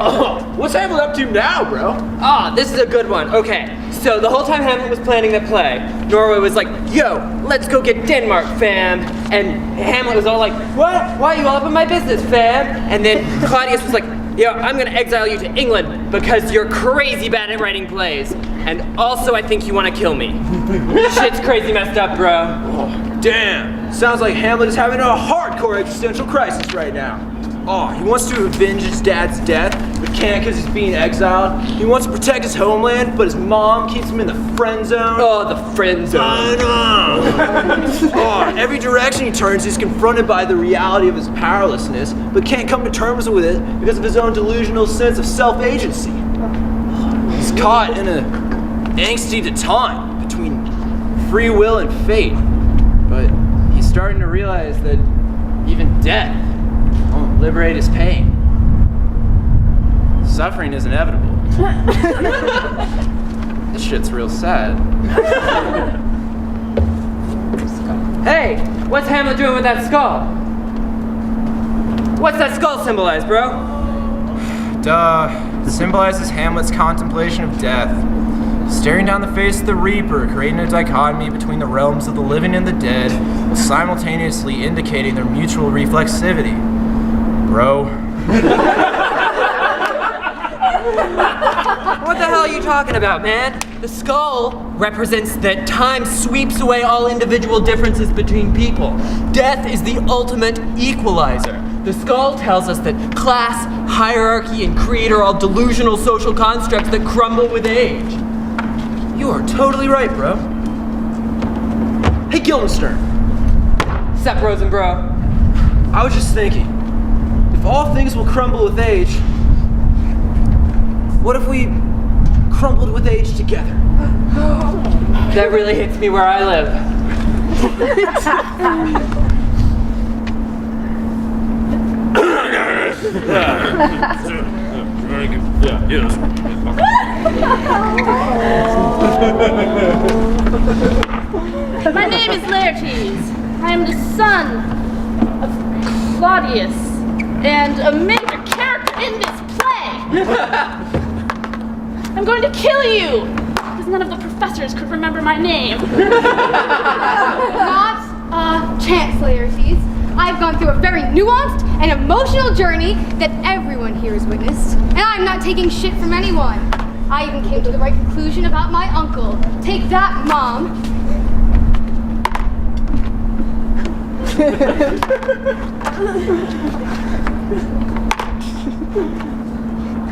Oh, what's Hamlet up to now, bro? Ah, this is a good one. Okay, so the whole time Hamlet was planning the play, Norway was like, yo, let's go get Denmark, fam. And Hamlet was all like, what? Why are you all up in my business, fam? And then Claudius was like, yo, I'm gonna exile you to England because you're crazy bad at writing plays. And also I think you wanna kill me. Shit's crazy messed up, bro. Oh, damn. Sounds like Hamlet is having a hardcore existential crisis right now. Oh, he wants to avenge his dad's death, but can't because he's being exiled. He wants to protect his homeland, but his mom keeps him in the friend zone. Oh, the friend zone. I know. Oh, every direction he turns, he's confronted by the reality of his powerlessness, but can't come to terms with it because of his own delusional sense of self-agency. He's caught in a angsty detente between free will and fate, but he's starting to realize that even death won't liberate his pain. Suffering is inevitable. This shit's real sad. Hey, what's Hamlet doing with that skull? What's that skull symbolize, bro? Duh. It symbolizes Hamlet's contemplation of death. Staring down the face of the Reaper, creating a dichotomy between the realms of the living and the dead, while simultaneously indicating their mutual reflexivity. Bro. What the hell are you talking about, man? The skull represents that time sweeps away all individual differences between people. Death is the ultimate equalizer. The skull tells us that class, hierarchy, and creed are all delusional social constructs that crumble with age. You are totally right, bro. Hey, Guildenstern. Sup, Rosenbro? I was just thinking, if all things will crumble with age, what if we crumbled with age together? That really hits me where I live. My name is Laertes. I am the son of Claudius and a major character in this play. I'm going to kill you because none of the professors could remember my name. Not a chance, Laertes. I've gone through a very nuanced and emotional journey that everyone here has witnessed, and I'm not taking shit from anyone. I even came to the right conclusion about my uncle. Take that, Mom.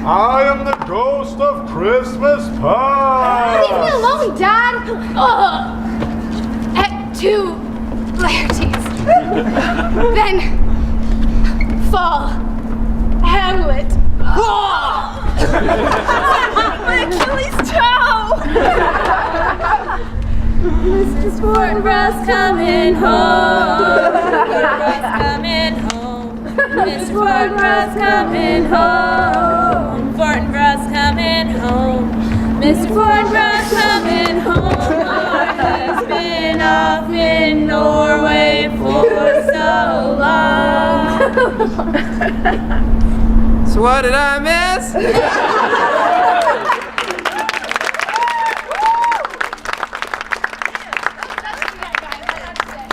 I am the ghost of Christmas past. Leave me alone, Dad. To Laertes. Then fall Hamlet. My Achilles toe! Mr. Fortinbras coming home. Fortinbras coming home. Mr. Fortinbras coming home. Fortinbras coming home. Mr. Fortinbras coming home. Lord has been off in Norway for so long. So what did I miss?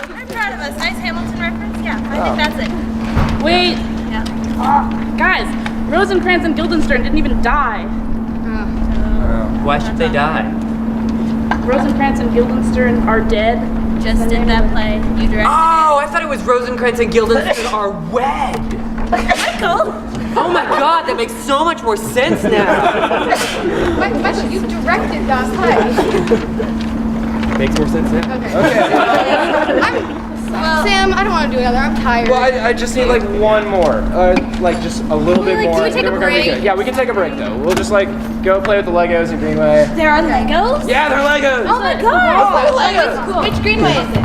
I'm proud of us. Nice Hamilton reference? Yeah, I think that's it. Wait. Guys, Rosencrantz and Guildenstern didn't even die. Why should they die? Rosencrantz and Guildenstern are dead. Just in that play. You directed Oh, I thought it was Rosencrantz and Guildenstern are wed. Michael! Oh my god, that makes so much more sense now. Michael, you directed that play. Makes more sense now. Sam, I don't want to do another. I'm tired. Well, I just need like one more. Like just a little bit more. Can we take then a we're gonna be break? good. Yeah, we can take a break though. We'll just like go play with the Legos in Greenway. There are Legos? Yeah, they're Legos! Oh my god! Legos. Which Greenway is it?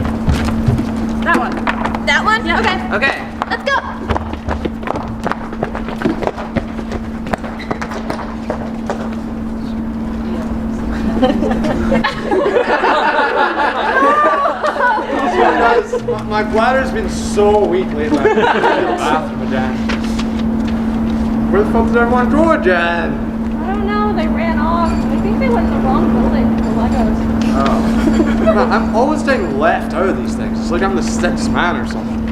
That one. That one? Yeah. Okay. Okay. Let's go! My bladder's been so weak lately. Bathroom again. Where the fuck did everyone go again? I don't know, they ran off. I think they went in the wrong building for the Legos. Oh. Man, I'm always getting left out of these things. It's like I'm the sixth man or something.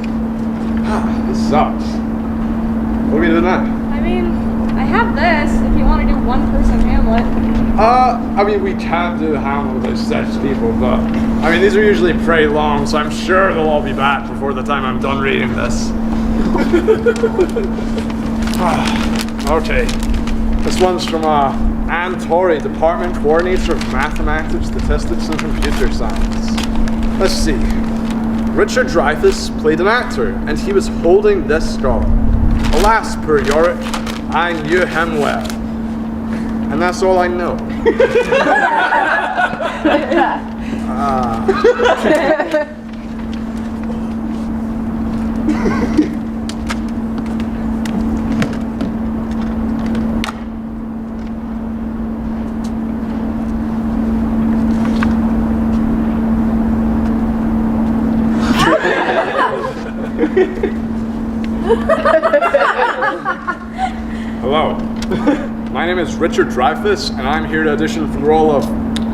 This sucks. What are we doing now? I mean, I have this if you want to do one person Hamlet. I mean, we can do Hamlet with 6 people, but I mean, these are usually pretty long, so I'm sure they'll all be back before the time I'm done reading this. Okay. This one's from Anne Torrey, Department Coordinator of Mathematics, Statistics, and Computer Science. Let's see. Richard Dreyfuss played an actor, and he was holding this skull. Alas, poor Yorick, I knew him well. And that's all I know. Hello. My name is Richard Dreyfuss, and I'm here to audition for the role of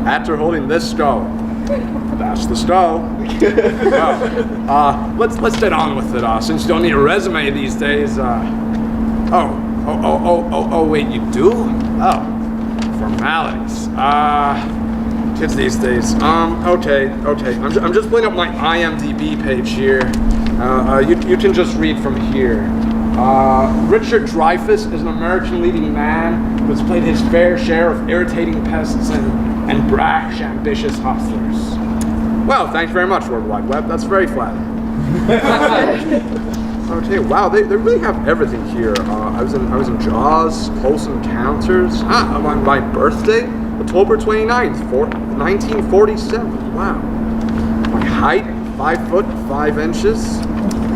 actor holding this skull. That's the skull. Let's get on with it. Since you don't need a resume these days. Wait, you do? Oh, formalities. Kids these days. Okay. I'm just pulling up my IMDb page here. You can just read from here. Richard Dreyfuss is an American leading man who has played his fair share of irritating peasants and brash, ambitious hustlers. Well, thanks very much, World Wide Web. That's very flattering. Okay, wow, they really have everything here. I was in Jaws, Close Encounters. On my birthday, October 29th, 1947. Wow. My height, 5 foot 5 inches.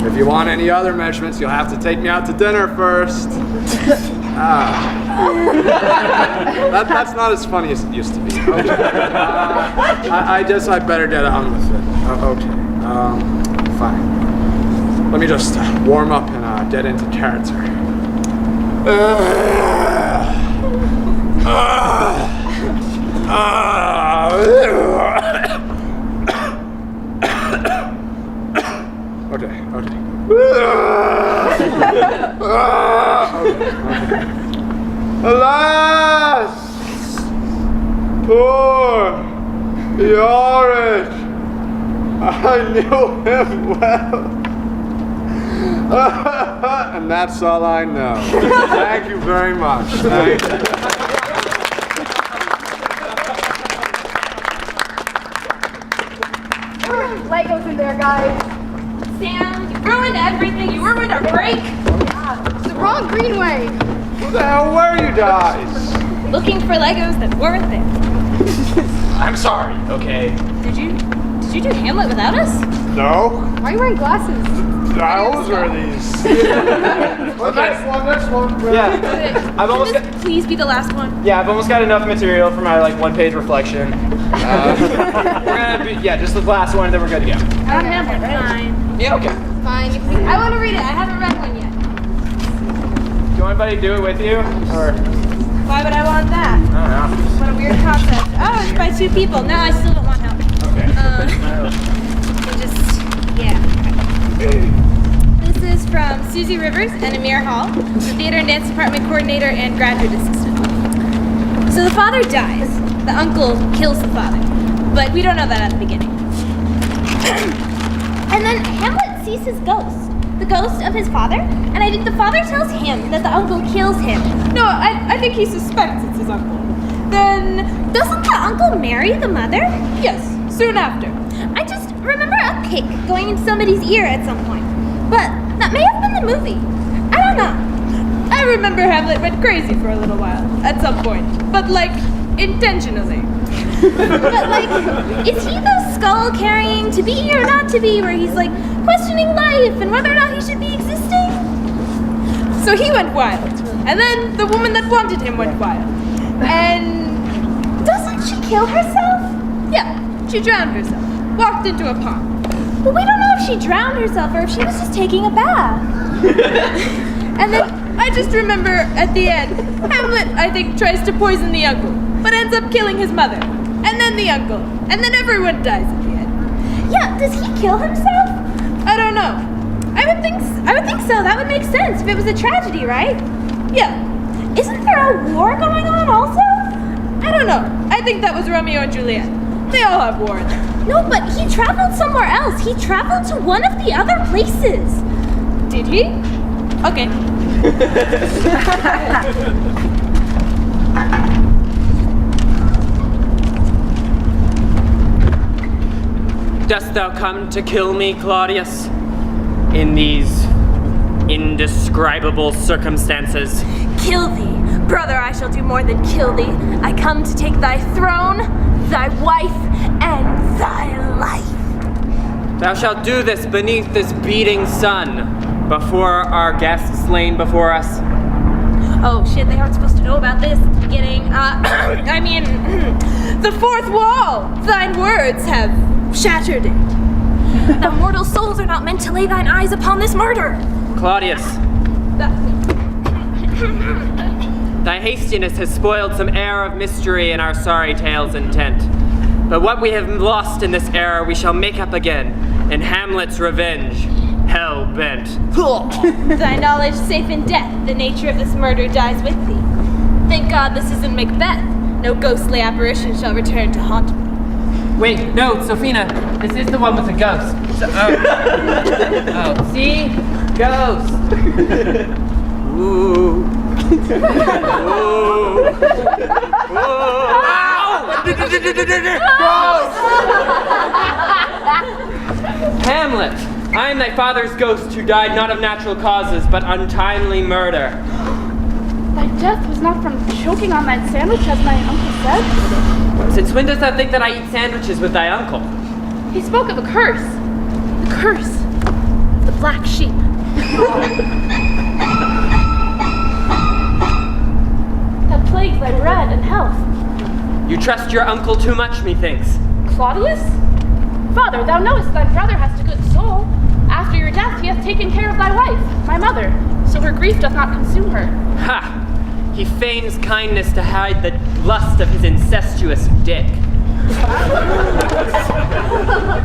If you want any other measurements, you'll have to take me out to dinner first. That's not as funny as it used to be. Okay. I guess I better get on with it. Okay. Fine. Let me just warm up and get into character. Okay. Alas! Poor Yarnall! I knew him well. And that's all I know. Thank you very much. Thank you. Legos in there, guys. Sam, you ruined everything. You ruined our break. It's the wrong Greenway. Who the hell were you guys? Looking for Legos that weren't there. I'm sorry, okay? Did you do Hamlet without us? No. Why are you wearing glasses? I always wear these. Next one. Yeah. I've almost got, Please be the last one. yeah, I've almost got enough material for my like 1-page reflection. We're gonna be, yeah, just the last one, then we're good to go. I'm Hamlet, right? Fine. Yeah, okay. Fine. I want to read it. I haven't read one yet. Do you want anybody to do it with you? Or Why would I want that? I don't know. What a weird concept. Oh, it's by 2 people. No, I still don't want help. Okay. This is from Susie Rivers and Amir Hall, the theater and dance department coordinator and graduate assistant. So the father dies. The uncle kills the father. But we don't know that at the beginning. And then Hamlet sees his ghost. The ghost of his father. And I think the father tells him that the uncle kills him. No, I think he suspects it's his uncle. Then doesn't the uncle marry the mother? Yes, soon after. I just remember a pick going in somebody's ear at some point. But that may have been the movie. I don't know. I remember Hamlet went crazy for a little while at some point. But like, intentionally. But like, is he the skull carrying to be or not to be, where he's like questioning life and whether or not he should be existing? So he went wild. And then the woman that wanted him went wild. And doesn't she kill herself? Yeah, she drowned herself. Walked into a pond. But we don't know if she drowned herself or if she was just taking a bath. And then I just remember at the end, Hamlet, I think, tries to poison the uncle, but ends up killing his mother. And then the uncle. And then everyone dies at the end. Yeah, does he kill himself? I don't know. I would think so. That would make sense if it was a tragedy, right? Yeah. Isn't there a war going on also? I don't know. I think that was Romeo and Juliet. They all have war in there. No, but he traveled somewhere else. He traveled to one of the other places. Did he? Okay. Dost thou come to kill me, Claudius? In these indescribable circumstances? Kill thee. Brother, I shall do more than kill thee. I come to take thy throne, thy wife, and thy life. Thou shalt do this beneath this beating sun, before our guests slain before us. Oh shit, they aren't supposed to know about this at the beginning. The fourth wall! Thine words have shattered it. The mortal souls are not meant to lay thine eyes upon this murder. Claudius, thy hastiness has spoiled some air of mystery in our sorry tale's intent. But what we have lost in this error we shall make up again in Hamlet's revenge, hell-bent. Thy knowledge safe in death, the nature of this murder dies with thee. Thank God this isn't Macbeth. No ghostly apparition shall return to haunt me. Wait, no, Sophina, this is the one with the ghost. See? Ghost. Ooh. Hamlet, I am thy father's ghost who died not of natural causes, but untimely murder. Thy death was not from choking on that sandwich, as my uncle said. Since when dost thou think that I eat sandwiches with thy uncle? He spoke of a curse. The curse of the black sheep. trust your uncle too much, methinks. Claudius? Father, thou knowest thy brother has a good soul. After your death he hath taken care of thy wife, my mother, so her grief doth not consume her. Ha! He feigns kindness to hide the lust of his incestuous dick.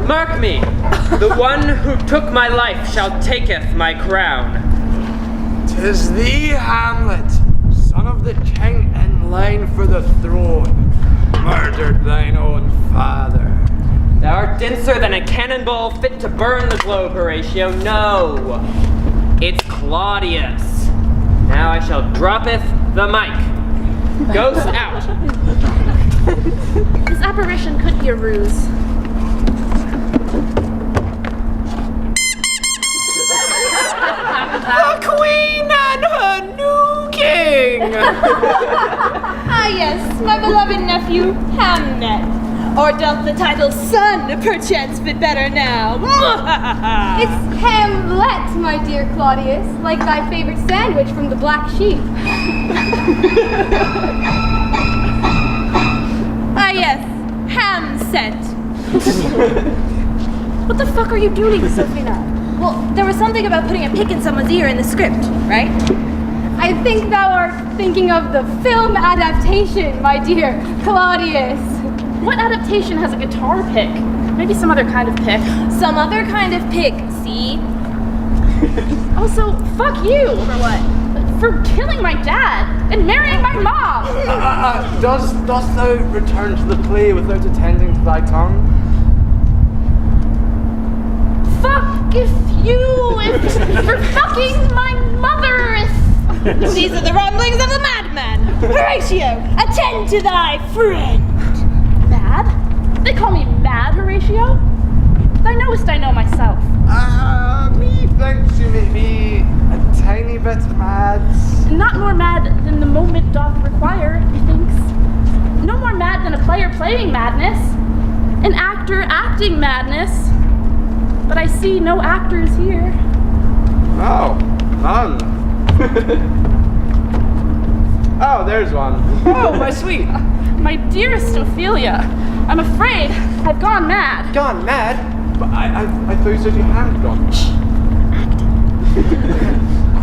Mark me, the one who took my life shall taketh my crown. 'Tis thee, Hamlet, son of the king in line for the throne, murdered thine own father. Thou art denser than a cannonball fit to burn the globe, Horatio. No, it's Claudius. Now I shall droppeth the mic. Ghost out. This apparition could be a ruse. The Queen and her new king! Ah yes, my beloved nephew, Hamlet. Or doth the title son perchance fit better now? It's Hamlet, my dear Claudius, like thy favorite sandwich from the Black Sheep. Ah yes, Hamset. What the fuck are you doing, Sophina? Well, there was something about putting a pick in someone's ear in the script, right? I think thou art thinking of the film adaptation, my dear Claudius. What adaptation has a guitar pick? Maybe some other kind of pick. Some other kind of pick, see? Also, fuck you! For what? For killing my dad and marrying my mom! Dost thou return to the play without attending to thy tongue? Fuck if for fucking my mother if... These are the rumblings of the madman! Horatio, attend to thy friend! Mad? They call me mad, Horatio? Thou knowest I know myself. Methinks you may be a tiny bit mad. Not more mad than the moment doth require, methinks. No more mad than a player playing madness. An actor acting madness. But I see no actors here. Oh, none. Oh, there's one. Oh, my sweet. My dearest Ophelia, I'm afraid I've gone mad. Gone mad? But I thought you said you hadn't gone.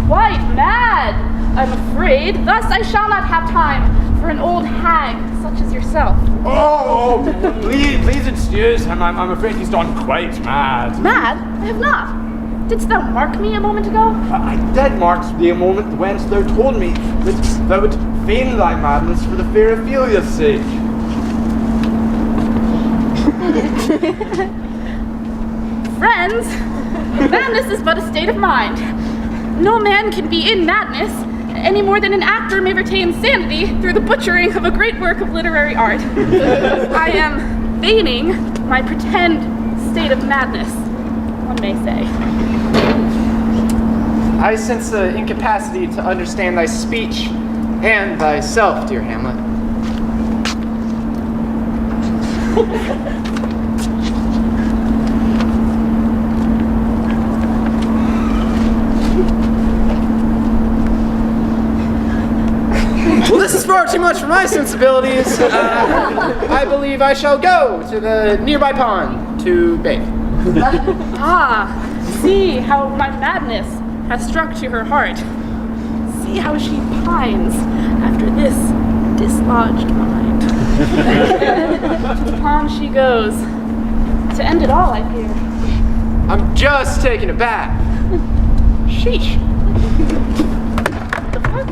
Quite mad, I'm afraid. Thus I shall not have time for an old hag such as yourself. Oh, please excuse him. I'm afraid he's gone quite mad. Mad? I have not. Didst thou mark me a moment ago? I did mark thee a moment whence thou told me that thou would feign thy madness for the fair Ophelia's sake. Friends, madness is but a state of mind. No man can be in madness any more than an actor may retain sanity through the butchering of a great work of literary art. I am feigning my pretend state of madness, one may say. I sense the incapacity to understand thy speech and thyself, dear Hamlet. Well, this is far too much for my sensibilities. I believe I shall go to the nearby pond to bathe. Ah, see how my madness has struck to her heart. See how she pines after this dislodged mind. To the pond she goes, to end it all, I fear. I'm just taking a bath. Sheesh. What the fuck?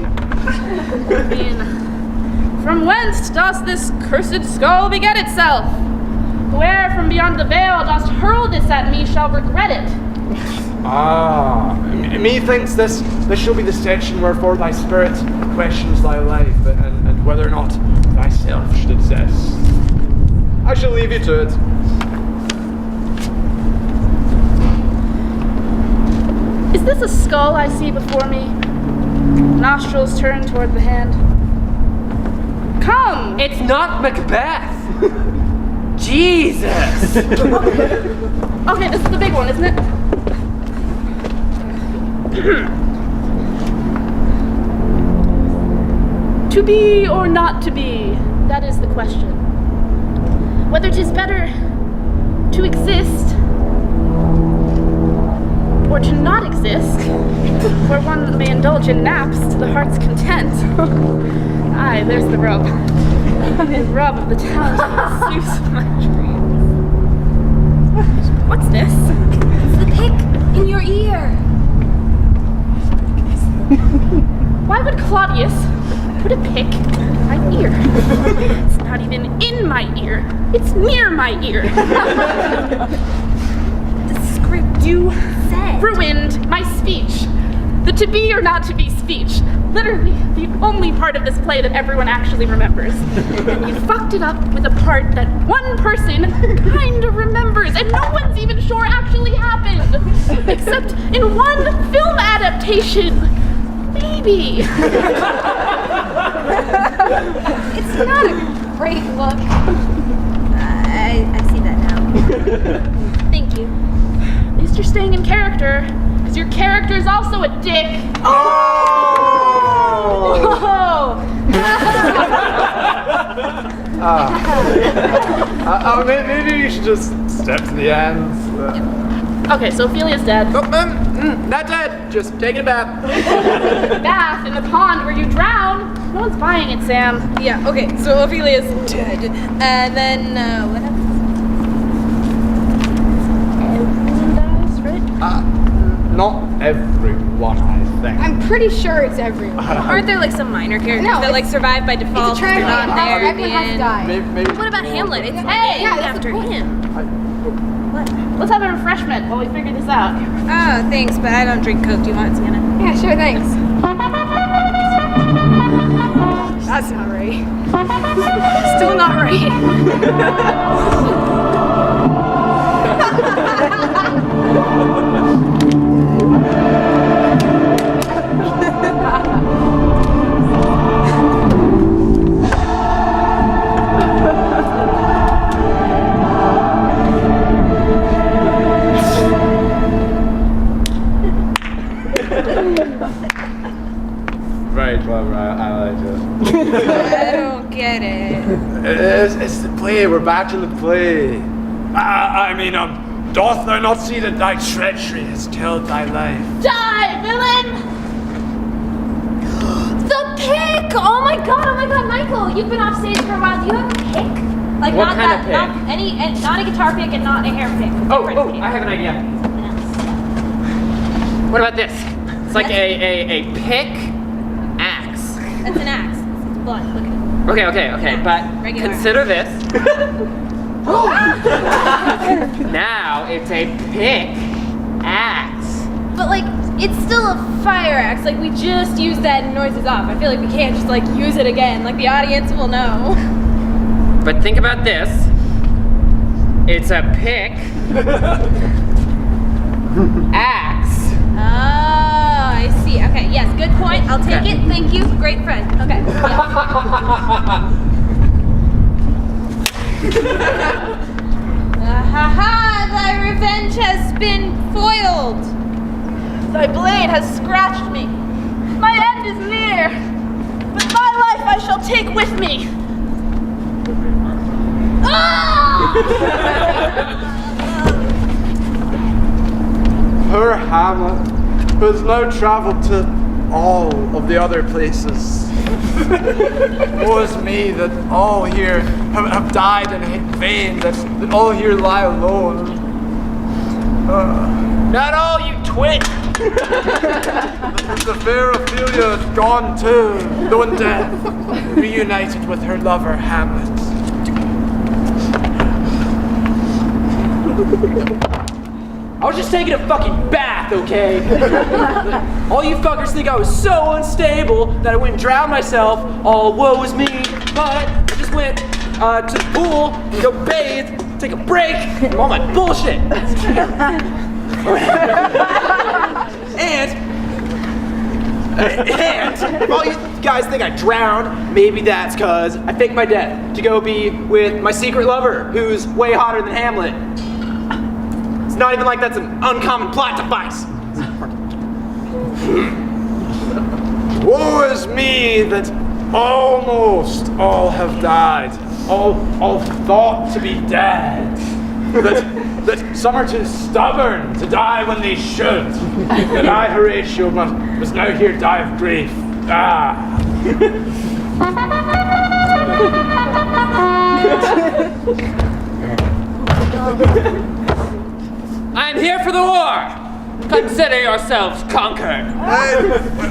I mean, from whence doth this cursed skull beget itself? Whoe'er from beyond the veil dost hurl this at me shall regret it. Methinks this shall be the section wherefore thy spirit questions thy life and whether or not thyself should exist. I shall leave you to it. Is this a skull I see before me? Nostrils turned toward the hand. Come! It's not Macbeth. Jesus. Okay, this is the big one, isn't it? To be or not to be, that is the question. whether 'tis better to exist or to not exist, where one may indulge in naps to the heart's content. Aye, there's the rub. The rub of the talented Zeus of my dreams. What's this? It's the pick in your ear. Why would Claudius put a pick in my ear? It's not even in my ear. It's near my ear. The script You said. ruined my speech. The to be or not to be speech. Literally the only part of this play that everyone actually remembers. And you fucked it up with a part that one person kind of remembers and no one's even sure actually happened. Except in one film adaptation. Maybe. It's not a great look. I see that now. Thank you. At least you're staying in character, because your character is also a dick. Oh! Maybe you should just step to the end. Okay, so Ophelia's dead. Not dead, just taking a bath. Bath in the pond where you drown. No one's buying it, Sam. Yeah, okay, so Ophelia's dead. And then, what happens? Everyone dies, right? Not everyone, I think. I'm pretty sure it's everyone. Aren't there like some minor characters No, that like survive by default? It's a tragedy. They're not there at the Everyone has to end? die. Maybe What about Hamlet? It's Yeah, named that's after the point. him. Let's have a refreshment while we figure this out. Oh, thanks, but I don't drink Coke. Do you want it, Sienna? Yeah, sure, thanks. That's not right. Still not right. Very clever, I like it. I don't get it. It's the play, we're back to the play. Doth thou not see that thy treachery has killed thy life? Die, villain! The pick! Oh my god, Michael, you've been off stage for a while. Do you have a pick? Like What not kind that, of pick? not any, and not a guitar pick and not a hair pick. Different pick. I have an idea. Something else. What about this? It's like a pick axe. That's an axe. It's blood. Look at it. Okay, but Regular. consider this. Now it's a pick axe. But like, it's still a fire axe. Like we just used that and noise is off. I feel like we can't just like use it again. Like the audience will know. But think about this. It's a pick axe. Oh, I see. Okay, yes, good point. I'll take it. Thank you. Great friend. Okay. Ha ha! Thy revenge has been foiled. Thy blade has scratched me. My end is near. But thy life I shall take with me. Poor Hamlet, who has now travelled to all of the other places. Woe is me that all here have died in vain, that all here lie alone. Not all, you twit! The fair Ophelia is gone too, though in death, reunited with her lover Hamlet. I was just taking a fucking bath, okay? All you fuckers think I was so unstable that I went and drowned myself. All woe is me. But I just went to the pool, go bathe, take a break from all my bullshit. And if all you guys think I drowned, maybe that's because I faked my death to go be with my secret lover, who's way hotter than Hamlet. It's not even like that's an uncommon plot device. Woe is me that almost all have died. all thought to be dead. That some are too stubborn to die when they should. That I, Horatio, must now here die of grief. I am here for the war. Consider yourselves conquered.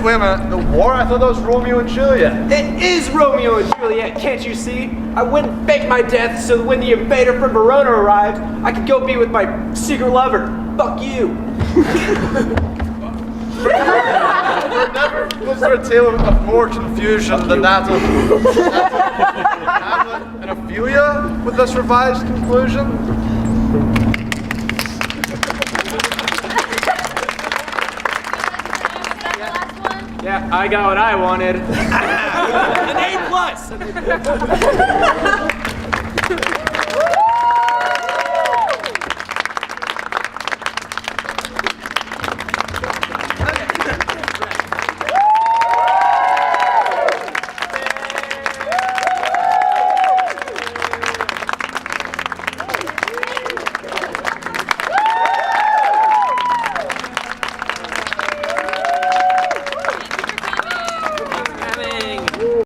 Wait a minute, the war? I thought that was Romeo and Juliet. It is Romeo and Juliet, can't you see? I went and faked my death so that when the invader from Verona arrived, I could go be with my secret lover. Fuck you. Never was there a tale of more confusion than that of Hamlet and Ophelia with this revised conclusion? Yeah, I got what I wanted. An A+.